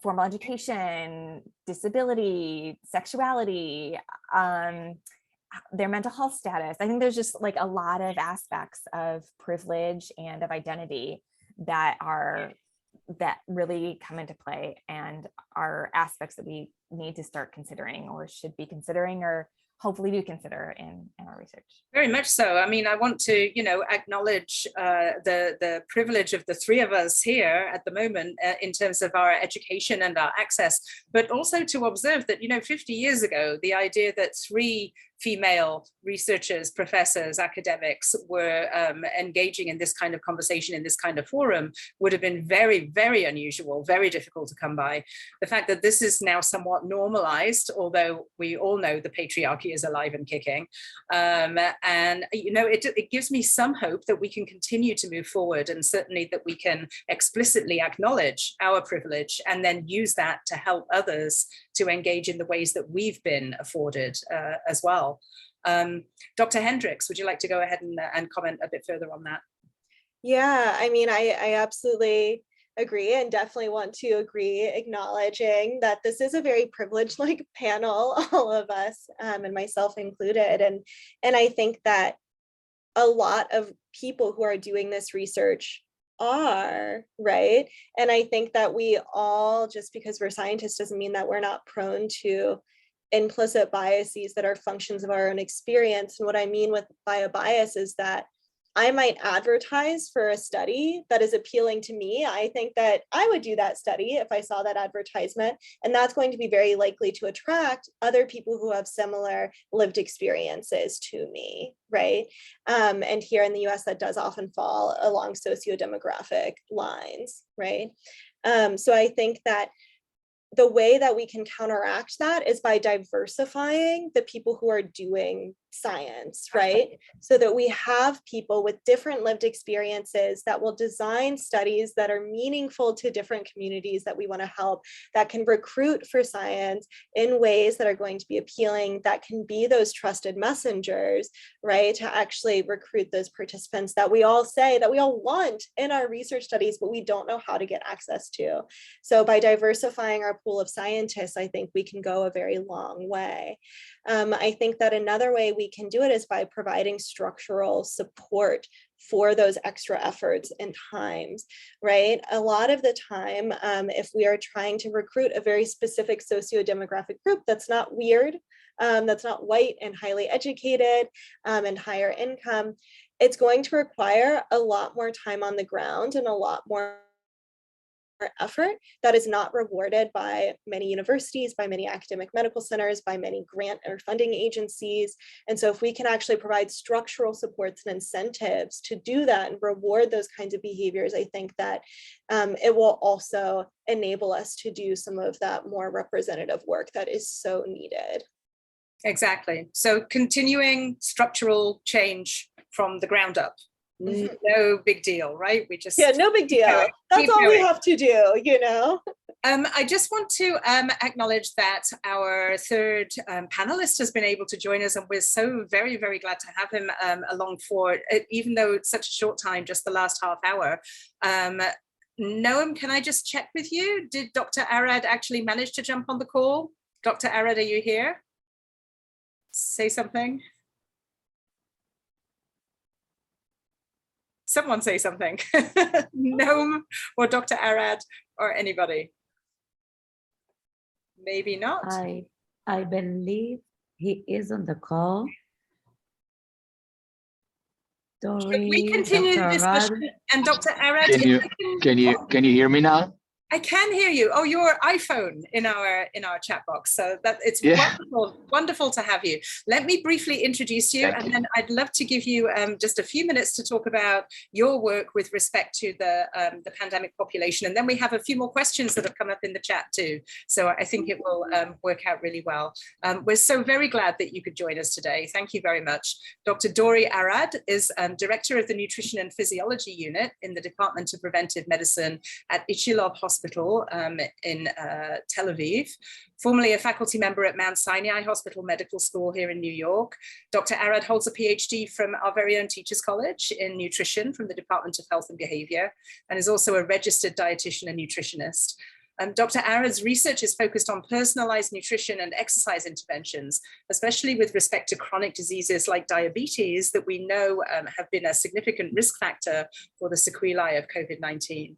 formal education, disability, sexuality, their mental health status. I think there's just like a lot of aspects of privilege and of identity that really come into play, and are aspects that we need to start considering, or should be considering, or hopefully do consider in our research. Very much so. I mean, I want to, you know, acknowledge the privilege of the three of us here at the moment in terms of our education and our access, but also to observe that, you know, 50 years ago, the idea that 3 female researchers, professors, academics were engaging in this kind of conversation in this kind of forum would have been very, very unusual, very difficult to come by. The fact that this is now somewhat normalized, although we all know the patriarchy is alive and kicking, and you know, it gives me some hope that we can continue to move forward, and certainly that we can explicitly acknowledge our privilege and then use that to help others to engage in the ways that we've been afforded as well. Dr. Hendrix, would you like to go ahead and comment a bit further on that? Yeah, I mean, I absolutely agree, and definitely want to agree, acknowledging that this is a very privileged like panel, all of us, and myself included. And I think that a lot of people who are doing this research are, right? And I think that we all, just because we're scientists doesn't mean that we're not prone to implicit biases that are functions of our own experience. And what I mean by a bias is that I might advertise for a study that is appealing to me. I think that I would do that study if I saw that advertisement, and that's going to be very likely to attract other people who have similar lived experiences to me, right? And here in the US, that does often fall along socio-demographic lines, right? So I think that the way that we can counteract that is by diversifying the people who are doing science, right? So that we have people with different lived experiences that will design studies that are meaningful to different communities that we want to help, that can recruit for science in ways that are going to be appealing, that can be those trusted messengers, right? To actually recruit those participants that we all say that we all want in our research studies, but we don't know how to get access to. So by diversifying our pool of scientists, I think we can go a very long way. I think that another way we can do it is by providing structural support for those extra efforts and times, right? A lot of the time, if we are trying to recruit a very specific socio-demographic group that's not weird, that's not white and highly educated and higher income, it's going to require a lot more time on the ground and a lot more effort that is not rewarded by many universities, by many academic medical centers, by many grant or funding agencies. And so if we can actually provide structural supports and incentives to do that and reward those kinds of behaviors, I think that it will also enable us to do some of that more representative work that is so needed. Exactly. So continuing structural change from the ground up. No big deal, right? We just no big deal. That's all we have to do, you know. I just want to acknowledge that our third panelist has been able to join us, and we're so very, very glad to have him along for, even though it's such a short time, just the last half hour. Noam, can I just check with you? Did Dr. Arad actually manage to jump on the call? Dr. Arad, are you here? Say something. Someone say something. Noam or Dr. Arad or anybody? Maybe not. I believe he is on the call. Dori, Should we continue the Dr. discussion? Arad. And Dr. Arad, Can you hear me now? I can hear you. Oh, your iPhone in our chat box. So that it's wonderful to have you. Let me briefly introduce you, and then I'd love to give you just a few minutes to talk about your work with respect to the pandemic population. And then we have a few more questions that have come up in the chat too. So I think it will work out really well. We're so very glad that you could join us today. Thank you very much. Dr. Dori Arad is Director of the Nutrition and Physiology Unit in the Department of Preventive Medicine at Ichilov Hospital in Tel Aviv, formerly a faculty member at Mount Sinai Hospital Medical School here in New York. Dr. Arad holds a PhD from our very own Teachers College in nutrition from the Department of Health and Behavior, and is also a registered dietitian and nutritionist. Dr. Arad's research is focused on personalized nutrition and exercise interventions, especially with respect to chronic diseases like diabetes that we know have been a significant risk factor for the sequelae of COVID-19.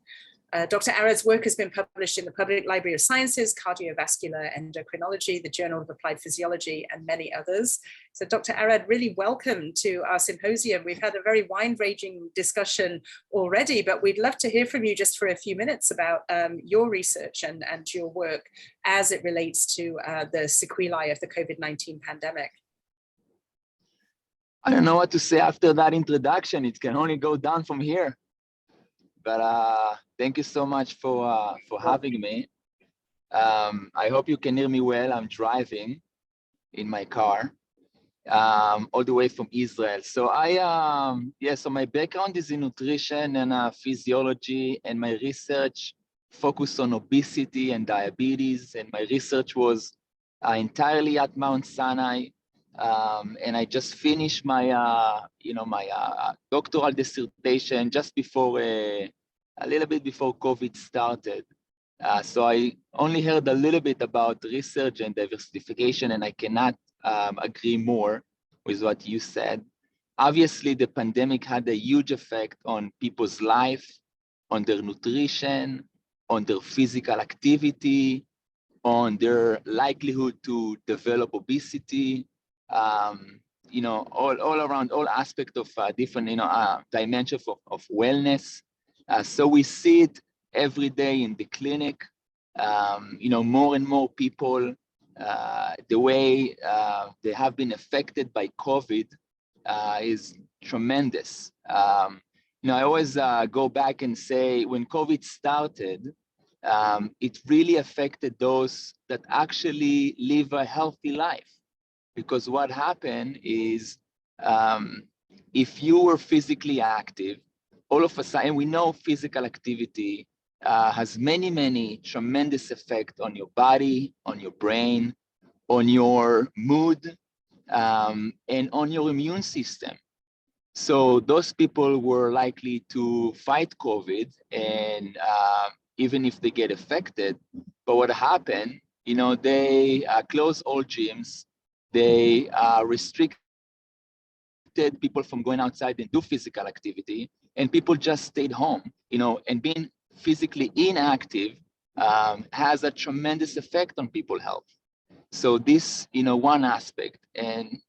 Dr. Arad's work has been published in the Public Library of Sciences, Cardiovascular Endocrinology, the Journal of Applied Physiology, and many others. So Dr. Arad, really welcome to our symposium. We've had a very wide-ranging discussion already, but we'd love to hear from you just for a few minutes about your research and your work as it relates to the sequelae of the COVID-19 pandemic. I don't know what to say after that introduction. It can only go down from here. But thank you so much for having me. I hope you can hear me well. I'm driving in my car all the way from Israel. So so my background is in nutrition and physiology, and my research focused on obesity and diabetes. And my research was entirely at Mount Sinai. And I just finished my, my doctoral dissertation just before, a little bit before COVID started. So I only heard a little bit about research and diversification, and I cannot agree more with what you said. Obviously, the pandemic had a huge effect on people's life, on their nutrition, on their physical activity, on their likelihood to develop obesity. All around, all aspects of different, dimensions of wellness. So we see it every day in the clinic. More and more people, the way they have been affected by COVID is tremendous. I always go back and say, when COVID started, it really affected those that actually live a healthy life. Because what happened is, if you were physically active, all of a sudden, we know physical activity has many tremendous effects on your body, on your brain, on your mood, and on your immune system. So those people were likely to fight COVID, and even if they get affected. But what happened, they closed all gyms. They restricted people from going outside and do physical activity, and people just stayed home, and being physically inactive has a tremendous effect on people's health. So this, one aspect. And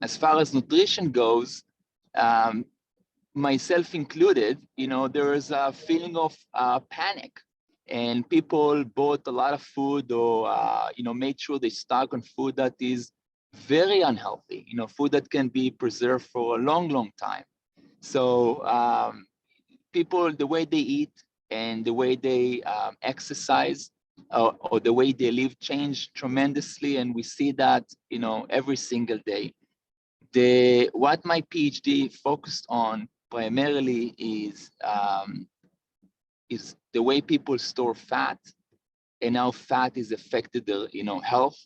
as far as nutrition goes, myself included, there is a feeling of panic, and people bought a lot of food or, made sure they stock on food that is very unhealthy, food that can be preserved for a long time. So people, the way they eat and the way they exercise or the way they live changed tremendously. And we see that, every single day. What my PhD focused on primarily is the way people store fat and how fat is affected their, health,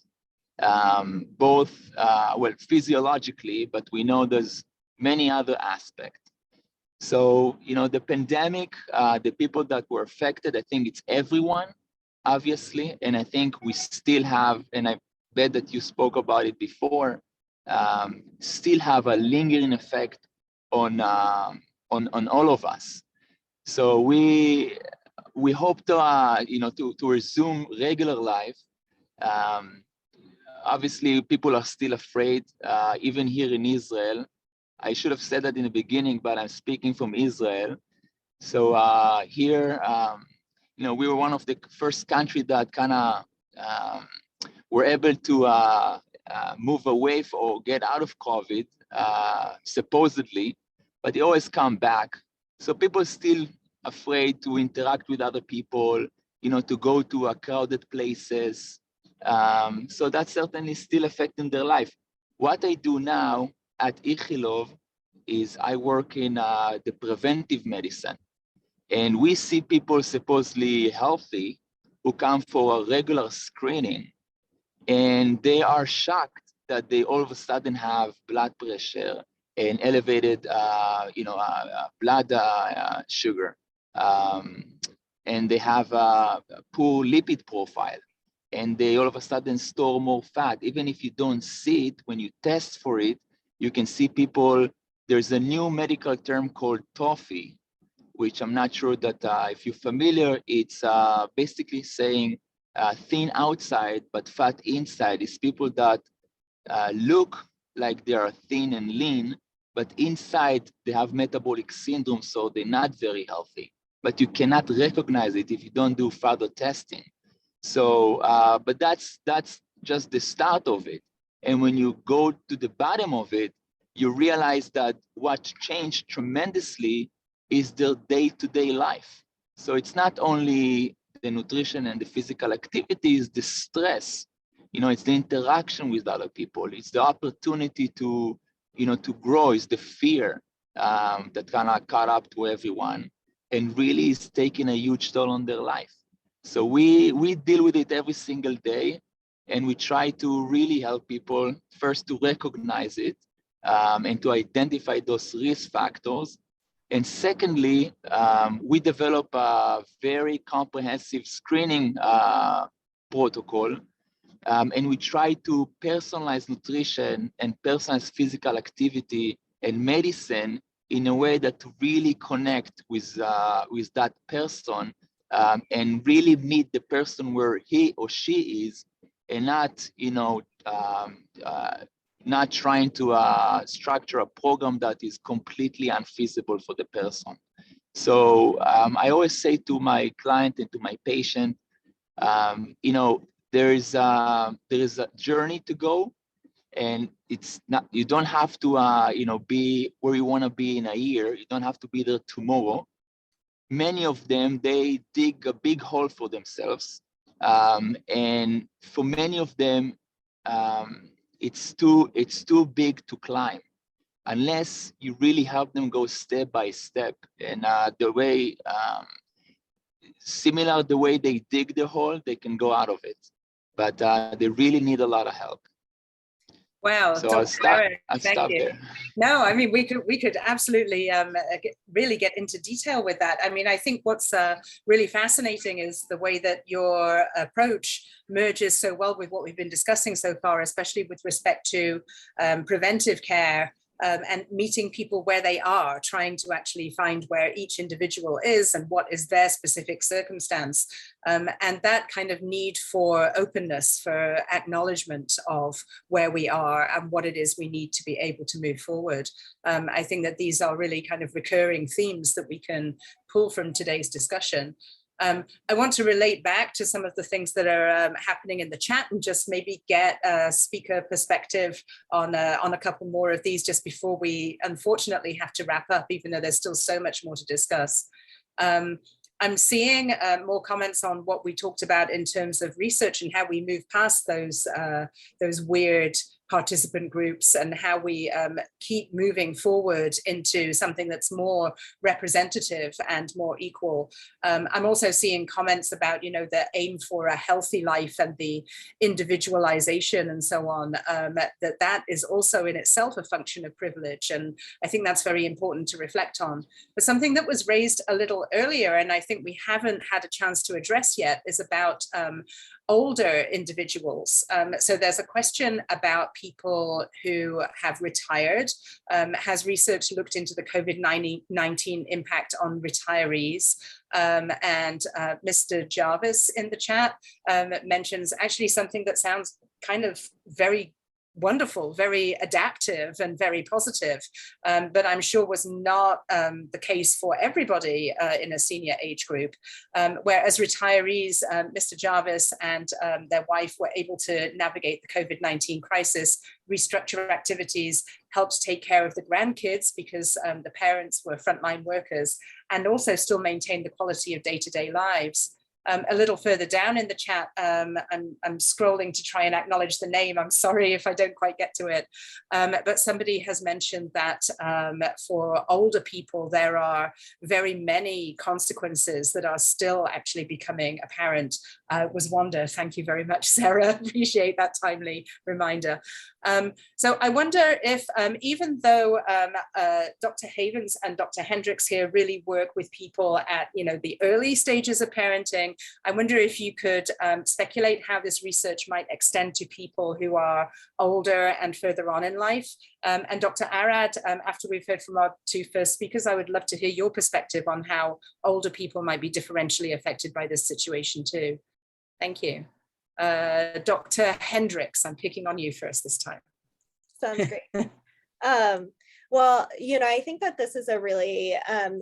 both, well, physiologically, but we know there's many other aspects. So, the pandemic, the people that were affected, I think it's everyone, obviously, and I think we still have, and I bet that you spoke about it before, still have a lingering effect on all of us. So we hope to to resume regular life. Obviously, people are still afraid, even here in Israel. I should have said that in the beginning, but I'm speaking from Israel. So here, we were one of the first country that kind of were able to move away or get out of COVID, supposedly, but they always come back. So people are still afraid to interact with other people, to go to crowded places. So that's certainly still affecting their life. What I do now at Ichilov is I work in the preventive medicine. And we see people supposedly healthy who come for a regular screening, and they are shocked that they all of a sudden have blood pressure and elevated, blood sugar, and they have a poor lipid profile, and they all of a sudden store more fat. Even if you don't see it, when you test for it, you can see people. There's a new medical term called TOFI, which I'm not sure that if you're familiar, it's basically saying thin outside, but fat inside. It's people that look like they are thin and lean, but inside they have metabolic syndrome, so they're not very healthy. But you cannot recognize it if you don't do further testing. So, but that's just the start of it. And when you go to the bottom of it, you realize that what changed tremendously is their day-to-day life. So it's not only the nutrition and the physical activities, the stress, it's the interaction with other people. It's the opportunity to, to grow. It's the fear that kind of caught up to everyone and really is taking a huge toll on their life. So we deal with it every single day, and we try to really help people first to recognize it and to identify those risk factors. And secondly, we develop a very comprehensive screening protocol, and we try to personalize nutrition and personalize physical activity and medicine in a way that really connect with that person and really meet the person where he or she is, and not, not trying to structure a program that is completely unfeasible for the person. So I always say to my client and to my patient, there is a journey to go, and it's not, you don't have to be where you want to be in a year. You don't have to be there tomorrow. Many of them, they dig a big hole for themselves, and for many of them, it's too big to climb unless you really help them go step by step. And the way, similar the way they dig the hole, they can go out of it. But they really need a lot of help. Wow, so Dr. Arad, I'll thank stop you. there. No, I mean, we could absolutely really get into detail with that. I mean, I think what's really fascinating is the way that your approach merges so well with what we've been discussing so far, especially with respect to preventive care and meeting people where they are, trying to actually find where each individual is and what is their specific circumstance. And that kind of need for openness, for acknowledgement of where we are and what it is we need to be able to move forward. I think that these are really kind of recurring themes that we can pull from today's discussion. I want to relate back to some of the things that are happening in the chat and just maybe get a speaker perspective on a couple more of these just before we unfortunately have to wrap up, even though there's still so much more to discuss. I'm seeing more comments on what we talked about in terms of research and how we move past those weird participant groups and how we keep moving forward into something that's more representative and more equal. I'm also seeing comments about, the aim for a healthy life and the individualization and so on, that is also in itself a function of privilege. And I think that's very important to reflect on. But something that was raised a little earlier, and I think we haven't had a chance to address yet, is about older individuals. So there's a question about people who have retired. Has research looked into the COVID-19 impact on retirees? And Mr. Jarvis in the chat mentions actually something that sounds kind of very wonderful, very adaptive and very positive, but I'm sure was not the case for everybody in a senior age group. Whereas retirees, Mr. Jarvis and their wife were able to navigate the COVID-19 crisis, restructure activities, helped take care of the grandkids because the parents were frontline workers, and also still maintain the quality of day-to-day lives. A little further down in the chat, I'm scrolling to try and acknowledge the name. I'm sorry if I don't quite get to it. But somebody has mentioned that for older people, there are very many consequences that are still actually becoming apparent. Was Wanda, thank you very much, Sarah. Appreciate that timely reminder. So I wonder if even though Dr. Havens and Dr. Hendrix here really work with people at the early stages of parenting, I wonder if you could speculate how this research might extend to people who are older and further on in life. And Dr. Arad, after we've heard from our two first speakers, I would love to hear your perspective on how older people might be differentially affected by this situation too. Thank you. Dr. Hendrix, I'm picking on you first this time. Sounds great. Well, I think that this is a really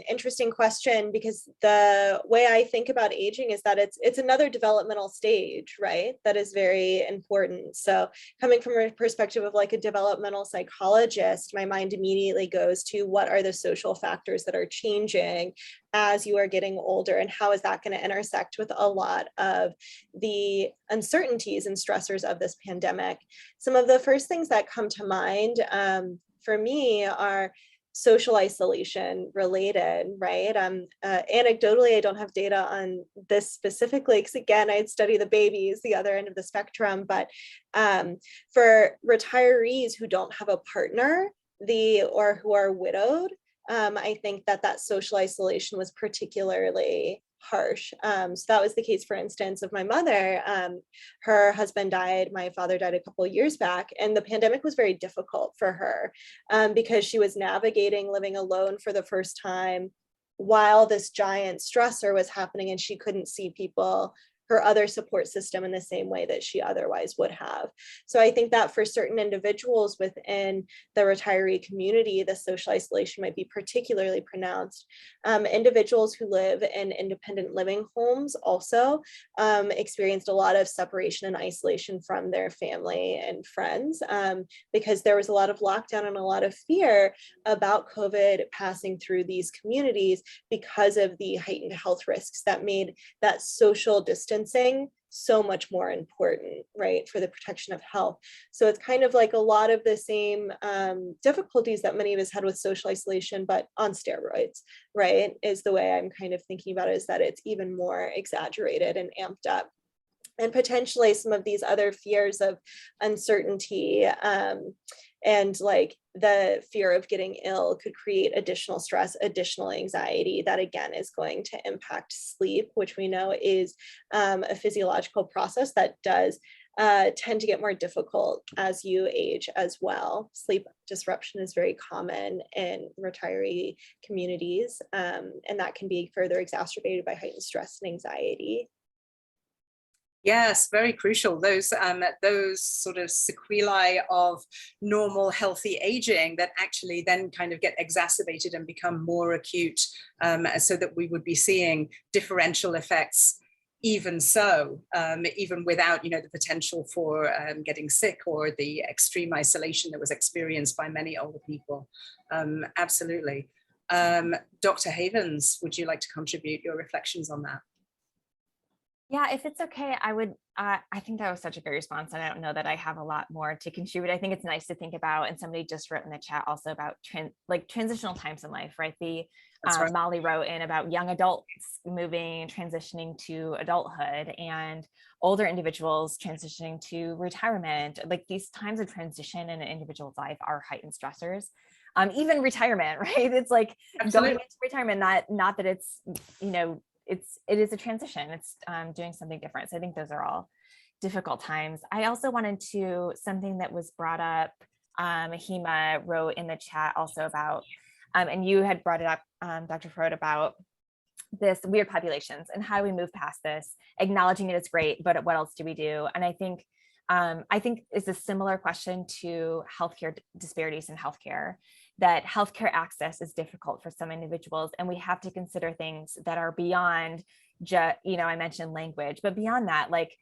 interesting question, because the way I think about aging is that it's another developmental stage, right? That is very important. So coming from a perspective of like a developmental psychologist, my mind immediately goes to what are the social factors that are changing as you are getting older, and how is that going to intersect with a lot of the uncertainties and stressors of this pandemic. Some of the first things that come to mind for me are social isolation related, right? Anecdotally, I don't have data on this specifically, because again, I'd study the babies, the other end of the spectrum, but for retirees who don't have a partner, or who are widowed, I think that social isolation was particularly harsh. So that was the case, for instance, of my mother. Her husband died, my father died a couple of years back, and the pandemic was very difficult for her because she was navigating living alone for the first time while this giant stressor was happening, and she couldn't see people, her other support system, in the same way that she otherwise would have. So I think that for certain individuals within the retiree community, the social isolation might be particularly pronounced. Individuals who live in independent living homes also experienced a lot of separation and isolation from their family and friends because there was a lot of lockdown and a lot of fear about COVID passing through these communities because of the heightened health risks that made that social distancing so much more important, right, for the protection of health. So it's kind of like a lot of the same difficulties that many of us had with social isolation, but on steroids, right, is the way I'm kind of thinking about it, is that it's even more exaggerated and amped up. And potentially some of these other fears of uncertainty and like the fear of getting ill could create additional stress, additional anxiety that again is going to impact sleep, which we know is a physiological process that does tend to get more difficult as you age as well. Sleep disruption is very common in retiree communities, and that can be further exacerbated by heightened stress and anxiety. Yes, very crucial. Those sort of sequelae of normal, healthy aging that actually then kind of get exacerbated and become more acute, so that we would be seeing differential effects. Even so, even without the potential for getting sick or the extreme isolation that was experienced by many older people. Absolutely. Dr. Havens, would you like to contribute your reflections on that? Yeah, if it's okay, I think that was such a great response. And I don't know that I have a lot more to contribute. I think it's nice to think about, and somebody just wrote in the chat also about transitional times in life, right? Right. Molly wrote in about young adults transitioning to adulthood, and older individuals transitioning to retirement. Like, these times of transition in an individual's life are heightened stressors. Even retirement, right? It's like Absolutely. going into retirement, not that it's, it is a transition. It's doing something different. So I think those are all difficult times. I also wanted to, something that was brought up, Hema wrote in the chat also about, and you had brought it up, Dr. Froud, about this weird populations and how do we move past this, acknowledging it is great, but what else do we do? And I think it's a similar question to healthcare disparities in healthcare, that healthcare access is difficult for some individuals, and we have to consider things that are beyond just, I mentioned language, but beyond that, like,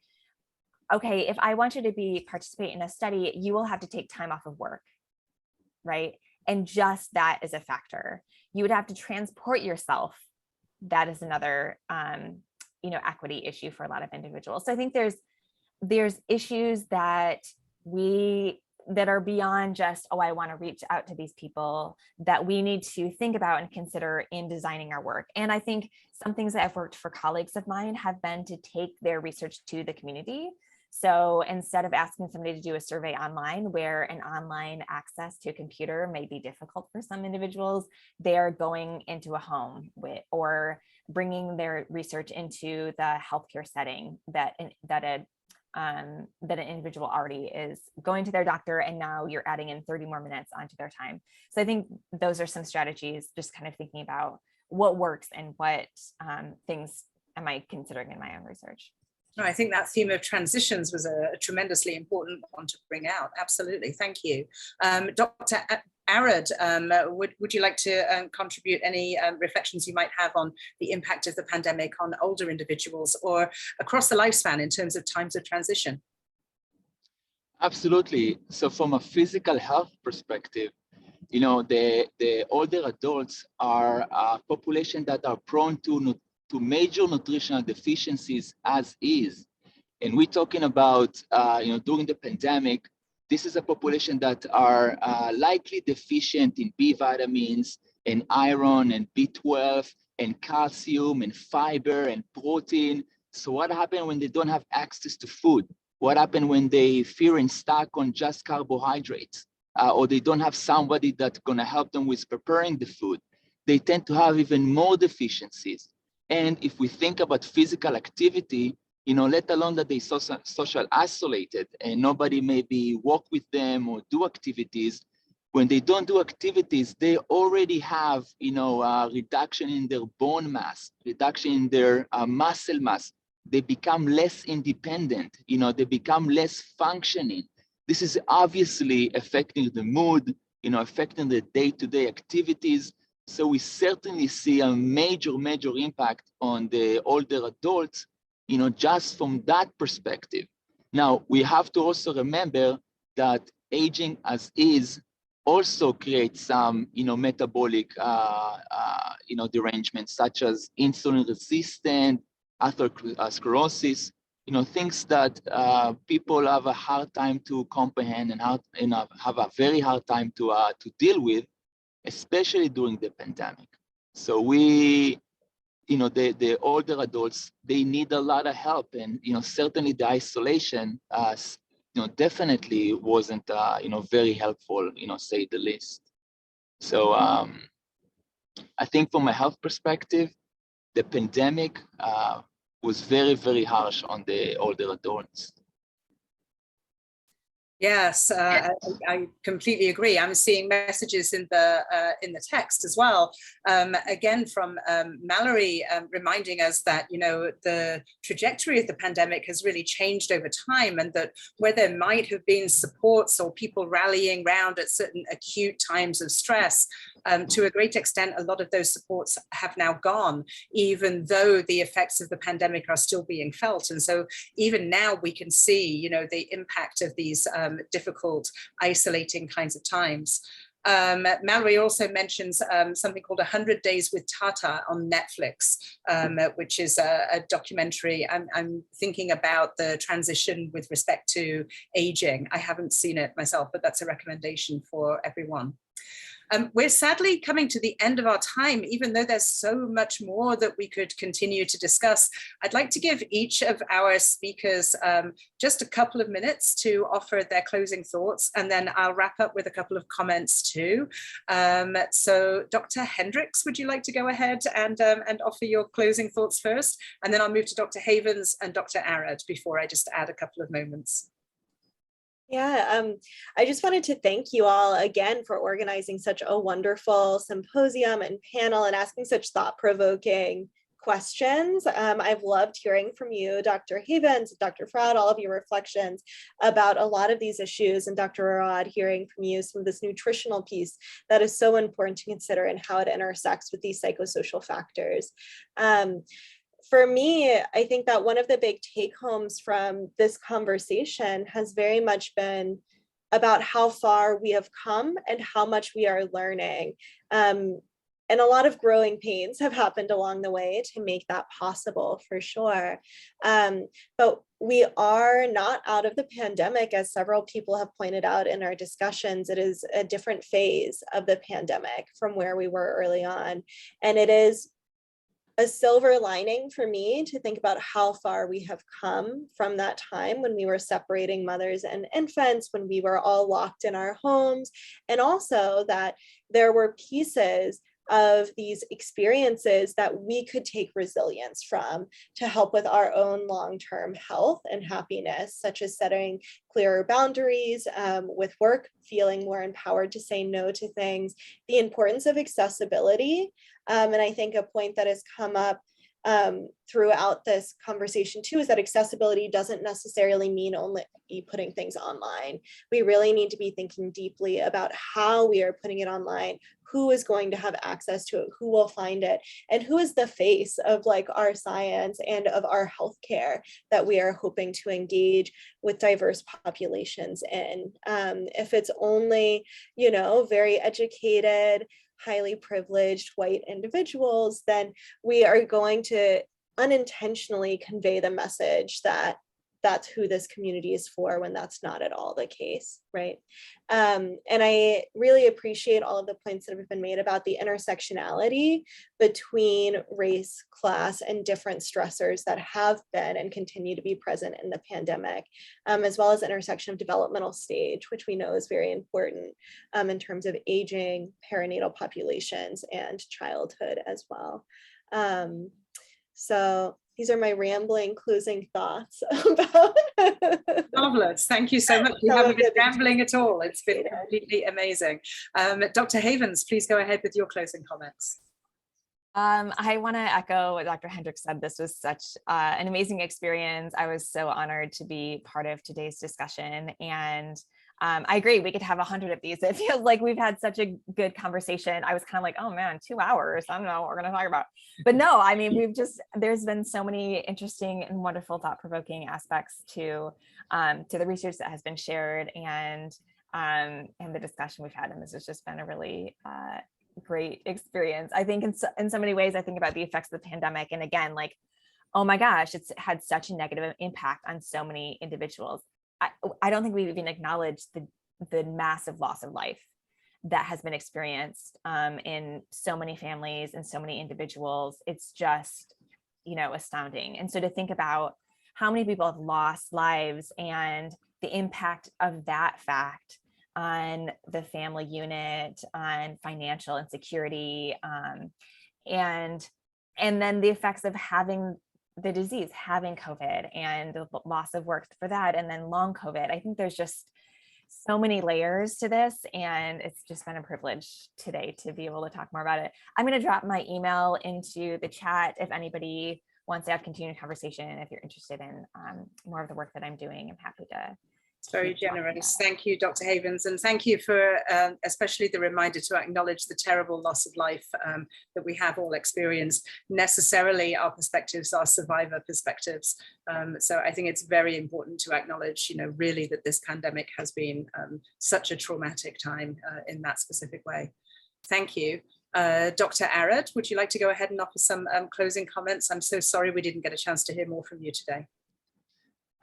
okay, if I want you to participate in a study, you will have to take time off of work, right? And just that is a factor. You would have to transport yourself. That is another, equity issue for a lot of individuals. So I think there's issues that are beyond just, oh, I want to reach out to these people, that we need to think about and consider in designing our work. And I think some things that I've worked for colleagues of mine have been to take their research to the community. So instead of asking somebody to do a survey online, where an online access to a computer may be difficult for some individuals, they're going into a home or bringing their research into the healthcare setting that an individual already is going to their doctor, and now you're adding in 30 more minutes onto their time. So I think those are some strategies, just kind of thinking about what works and what things am I considering in my own research. No, I think that theme of transitions was a tremendously important one to bring out. Absolutely, thank you. Dr. Arad, would you like to contribute any reflections you might have on the impact of the pandemic on older individuals or across the lifespan in terms of times of transition? Absolutely. So from a physical health perspective, the older adults are a population that are prone to major nutritional deficiencies as is. And we're talking about, during the pandemic, this is a population that are likely deficient in B vitamins and iron and B12 and calcium and fiber and protein. So what happened when they don't have access to food? What happened when they feeling stuck on just carbohydrates? Or they don't have somebody that's gonna help them with preparing the food? They tend to have even more deficiencies. And if we think about physical activity, let alone that they social isolated and nobody maybe walk with them or do activities. When they don't do activities, they already have, a reduction in their bone mass, reduction in their muscle mass. They become less independent, they become less functioning. This is obviously affecting the mood, affecting the day-to-day activities. So we certainly see a major impact on the older adults, just from that perspective. Now, we have to also remember that aging as is also creates some, metabolic, derangements such as insulin resistant, atherosclerosis, things that people have a hard time to comprehend and have a very hard time to deal with, especially during the pandemic. So the older adults, they need a lot of help, and certainly the isolation, definitely wasn't very helpful, say the least. So I think from a health perspective, the pandemic was very harsh on the older adults. Yes, I completely agree. I'm seeing messages in the text as well. Again, from Mallory, reminding us that the trajectory of the pandemic has really changed over time, and that where there might have been supports or people rallying round at certain acute times of stress, to a great extent, a lot of those supports have now gone, even though the effects of the pandemic are still being felt. And so even now we can see, the impact of these difficult, isolating kinds of times. Mallory also mentions something called 100 Days with Tata on Netflix, which is a documentary. I'm thinking about the transition with respect to aging. I haven't seen it myself, but that's a recommendation for everyone. We're sadly coming to the end of our time, even though there's so much more that we could continue to discuss. I'd like to give each of our speakers just a couple of minutes to offer their closing thoughts, and then I'll wrap up with a couple of comments too. So Dr. Hendrix, would you like to go ahead and offer your closing thoughts first? And then I'll move to Dr. Havens and Dr. Arad before I just add a couple of moments. Yeah, I just wanted to thank you all again for organizing such a wonderful symposium and panel and asking such thought-provoking questions. I've loved hearing from you, Dr. Havens, Dr. Froud, all of your reflections about a lot of these issues, and Dr. Arad, hearing from you some of this nutritional piece that is so important to consider and how it intersects with these psychosocial factors. For me, I think that one of the big take homes from this conversation has very much been about how far we have come and how much we are learning. And a lot of growing pains have happened along the way to make that possible, for sure. But we are not out of the pandemic, as several people have pointed out in our discussions. It is a different phase of the pandemic from where we were early on. And it is a silver lining for me to think about how far we have come from that time when we were separating mothers and infants, when we were all locked in our homes, and also that there were pieces of these experiences that we could take resilience from to help with our own long-term health and happiness, such as setting clearer boundaries with work, feeling more empowered to say no to things, the importance of accessibility. And I think a point that has come up throughout this conversation too is that accessibility doesn't necessarily mean only putting things online. We really need to be thinking deeply about how we are putting it online, who is going to have access to it, who will find it, and who is the face of like our science and of our healthcare that we are hoping to engage with diverse populations in. If it's only, you know, very educated, highly privileged white individuals, then we are going to unintentionally convey the message that that's who this community is for, when that's not at all the case, right? And I really appreciate all of the points that have been made about the intersectionality between race, class, and different stressors that have been and continue to be present in the pandemic, as well as intersection of developmental stage, which we know is very important in terms of aging, perinatal populations, and childhood as well. So these are my rambling closing thoughts about. Marvelous. Thank you so much. You haven't been rambling at all. It's been completely amazing. Dr. Havens, please go ahead with your closing comments. I want to echo what Dr. Hendrix said. This was such an amazing experience. I was so honored to be part of today's discussion. And I agree, we could have 100 of these. It feels like we've had such a good conversation. I was kind of like, oh man, 2 hours. I don't know what we're going to talk about. But no, I mean, there's been so many interesting and wonderful thought-provoking aspects to the research that has been shared and the discussion we've had. And this has just been a really great experience. I think in so many ways, I think about the effects of the pandemic. And again, like, oh my gosh, it's had such a negative impact on so many individuals. I don't think we've even acknowledged the massive loss of life that has been experienced in so many families and so many individuals. It's just, you know, astounding. And so to think about how many people have lost lives and the impact of that fact on the family unit, on financial insecurity, and then the effects of having the disease, having COVID and the loss of work for that, and then long COVID. I think there's just so many layers to this, and it's just been a privilege today to be able to talk more about it. I'm going to drop my email into the chat if anybody wants to have continued conversation. If you're interested in more of the work that I'm doing, I'm happy to It's very generous. Thank you, Dr. Havens, and thank you for especially the reminder to acknowledge the terrible loss of life that we have all experienced. Necessarily, our perspectives are survivor perspectives. So I think it's very important to acknowledge, you know, really that this pandemic has been such a traumatic time in that specific way. Thank you. Dr. Arad, would you like to go ahead and offer some closing comments? I'm so sorry we didn't get a chance to hear more from you today.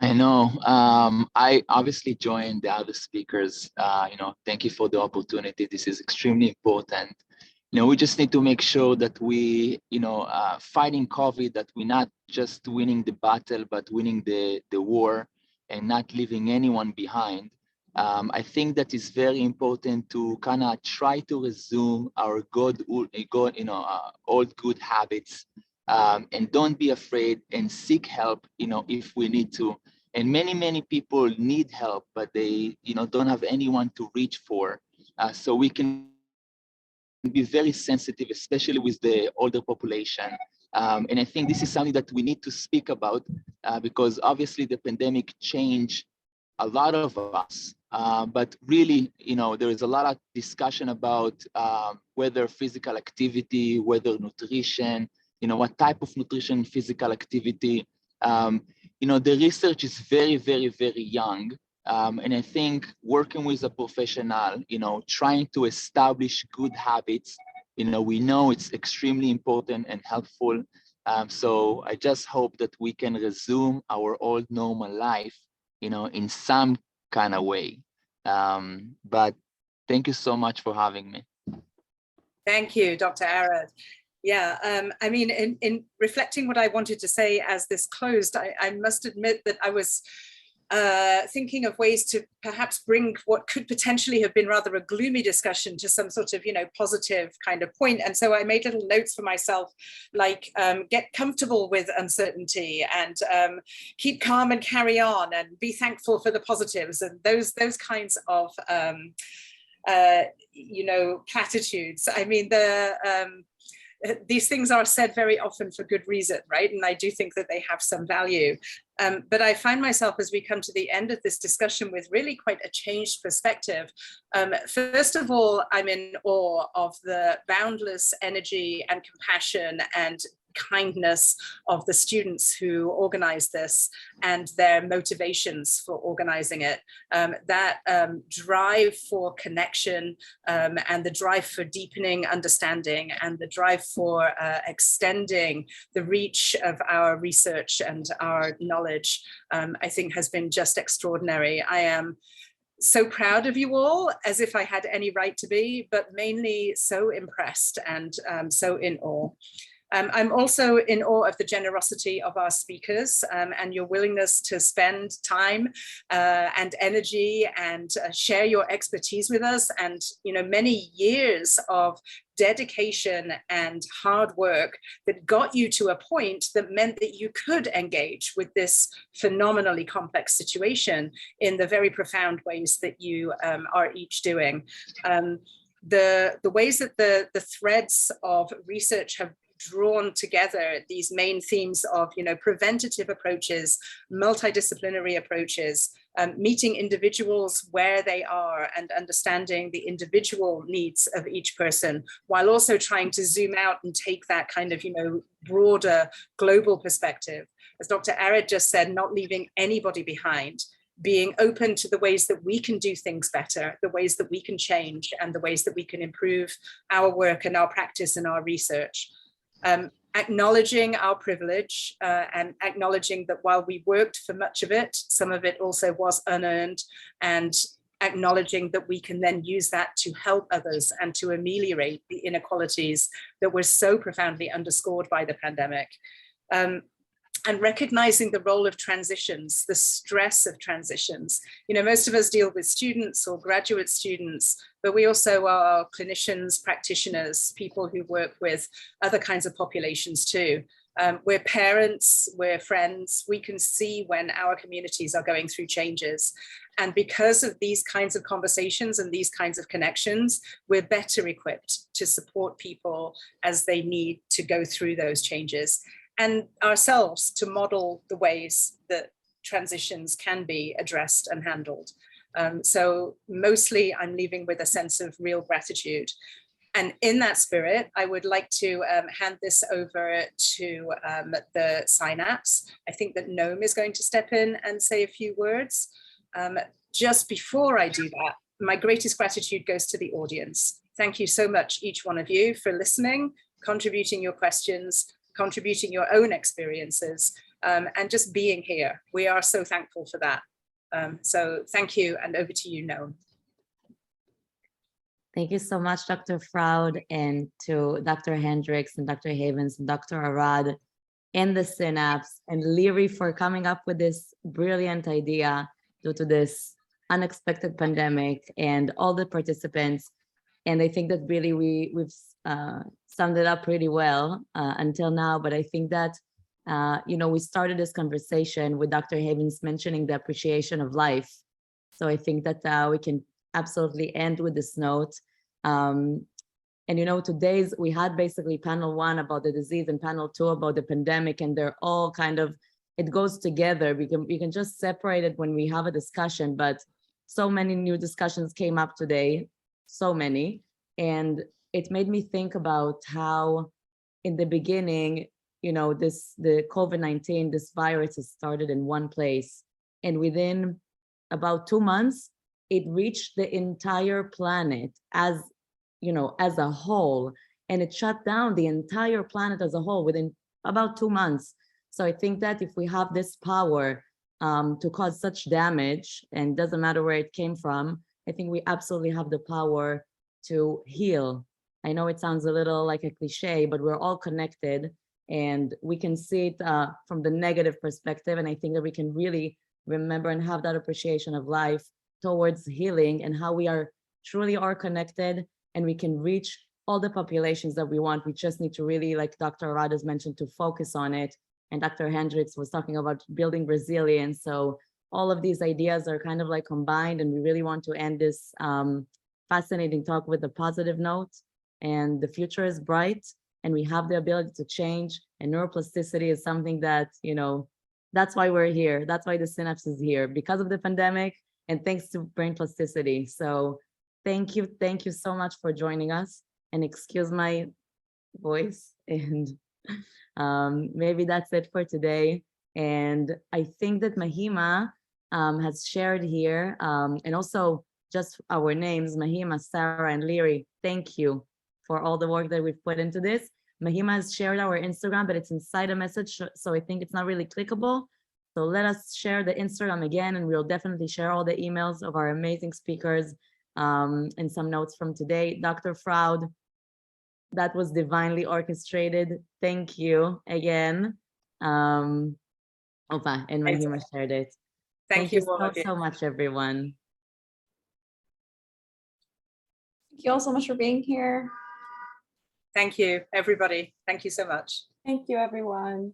I know. I obviously joined the other speakers. You know, thank you for the opportunity. This is extremely important. You know, we just need to make sure that we, you know, fighting COVID, that we're not just winning the battle, but winning the war and not leaving anyone behind. I think that is very important to kind of try to resume our old good habits. And don't be afraid and seek help, you know, if we need to. And many people need help, but they, you know, don't have anyone to reach for. So we can be very sensitive, especially with the older population. And I think this is something that we need to speak about because obviously the pandemic changed a lot of us. But really, you know, there is a lot of discussion about whether physical activity, whether nutrition, you know, what type of nutrition, physical activity. You know, the research is very young. And I think working with a professional, you know, trying to establish good habits, you know it's extremely important and helpful. So I just hope that we can resume our old normal life, you know, in some kind of way. But thank you so much for having me. Thank you, Dr. Arad. Yeah, I mean, in reflecting what I wanted to say as this closed, I must admit that I was thinking of ways to perhaps bring what could potentially have been rather a gloomy discussion to some sort of, you know, positive kind of point. And so I made little notes for myself, like get comfortable with uncertainty and keep calm and carry on and be thankful for the positives and those kinds of, you know, platitudes. I mean, these things are said very often for good reason, right? And I do think that they have some value. But I find myself as we come to the end of this discussion with really quite a changed perspective. First of all, I'm in awe of the boundless energy and compassion and kindness of the students who organized this and their motivations for organizing it. That drive for connection and the drive for deepening understanding and the drive for extending the reach of our research and our knowledge, I think has been just extraordinary. I am so proud of you all, as if I had any right to be, but mainly so impressed and so in awe. I'm also in awe of the generosity of our speakers and your willingness to spend time and energy and share your expertise with us, and, you know, many years of dedication and hard work that got you to a point that meant that you could engage with this phenomenally complex situation in the very profound ways that you are each doing. The ways that the threads of research have drawn together these main themes of, you know, preventative approaches, multidisciplinary approaches, meeting individuals where they are and understanding the individual needs of each person, while also trying to zoom out and take that kind of, you know, broader global perspective. As Dr. Arad just said, not leaving anybody behind, being open to the ways that we can do things better, the ways that we can change, and the ways that we can improve our work and our practice and our research. Acknowledging our privilege and acknowledging that while we worked for much of it, some of it also was unearned, and acknowledging that we can then use that to help others and to ameliorate the inequalities that were so profoundly underscored by the pandemic. And recognizing the role of transitions, the stress of transitions. You know, most of us deal with students or graduate students, but we also are clinicians, practitioners, people who work with other kinds of populations too. We're parents, we're friends, we can see when our communities are going through changes. And because of these kinds of conversations and these kinds of connections, we're better equipped to support people as they need to go through those changes, and ourselves to model the ways that transitions can be addressed and handled. So mostly I'm leaving with a sense of real gratitude. And in that spirit, I would like to hand this over to the Synapse. I think that Noam is going to step in and say a few words. Just before I do that, my greatest gratitude goes to the audience. Thank you so much, each one of you, for listening, contributing your questions, contributing your own experiences, and just being here. We are so thankful for that. So thank you, and over to you, Noam. Thank you so much, Dr. Froud, and to Dr. Hendrix and Dr. Havens and Dr. Arad and the Synapse and Leary for coming up with this brilliant idea due to this unexpected pandemic, and all the participants. And I think that really we've summed it up pretty well until now. But I think that, we started this conversation with Dr. Havens mentioning the appreciation of life. So I think that we can absolutely end with this note. And today's we had basically panel 1 about the disease and panel 2 about the pandemic, and they're all kind of, it goes together. We can just separate it when we have a discussion, but so many new discussions came up today, so many, and it made me think about how in the beginning, the COVID-19, this virus has started in one place, and within about 2 months, it reached the entire planet as a whole, and it shut down the entire planet as a whole within about 2 months. So I think that if we have this power to cause such damage, and doesn't matter where it came from, I think we absolutely have the power to heal. I know it sounds a little like a cliche, but we're all connected, and we can see it from the negative perspective. And I think that we can really remember and have that appreciation of life towards healing, and how we truly are connected, and we can reach all the populations that we want. We just need to really, like Dr. Arad has mentioned, to focus on it. And Dr. Hendrix was talking about building resilience. So all of these ideas are kind of like combined, and we really want to end this fascinating talk with a positive note. And the future is bright, and we have the ability to change. And neuroplasticity is something that, that's why we're here. That's why the Synapse is here, because of the pandemic, and thanks to brain plasticity. So thank you so much for joining us, and excuse my voice. And maybe that's it for today. And I think that Mahima has shared here, and also just our names, Mahima, Sarah, and Leary, thank you for all the work that we've put into this. Mahima has shared our Instagram, but it's inside a message, so I think it's not really clickable. So let us share the Instagram again, and we'll definitely share all the emails of our amazing speakers and some notes from today. Dr. Froud, that was divinely orchestrated. Thank you again. Opa and Mahima shared it. Thank you so much, everyone. Thank you all so much for being here. Thank you, everybody. Thank you so much. Thank you, everyone.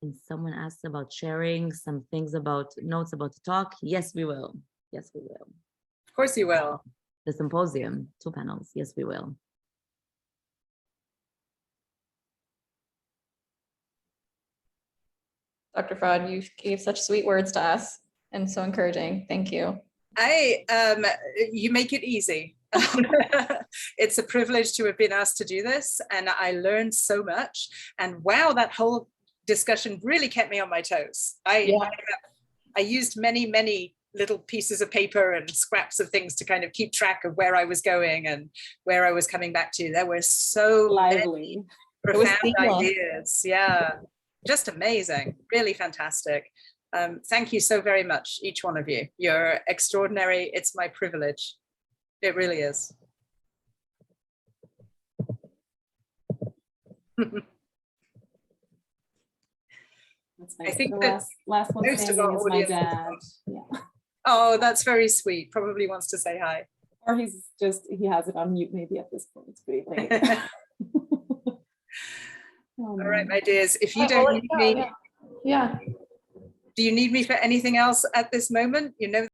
And someone asked about sharing some things about notes about the talk. Yes, we will. Yes, we will. Of course you will. The symposium, 2 panels. Yes, we will. Dr. Froud, you gave such sweet words to us and so encouraging. Thank you. You make it easy. It's a privilege to have been asked to do this, and I learned so much. And wow, that whole discussion really kept me on my toes. I used many little pieces of paper and scraps of things to kind of keep track of where I was going and where I was coming back to. There were so lively, profound ideas. Yeah, just amazing, really fantastic. Thank you so very much, each one of you. You're extraordinary. It's my privilege. It really is. That's nice. I think the last one most of standing our is my audience dad. Yeah. Oh, that's very sweet. Probably wants to say hi. Or he has it on mute maybe at this point. It's pretty late. All right, my dears, if you don't need me, yeah. do you need me for anything else at this moment? You know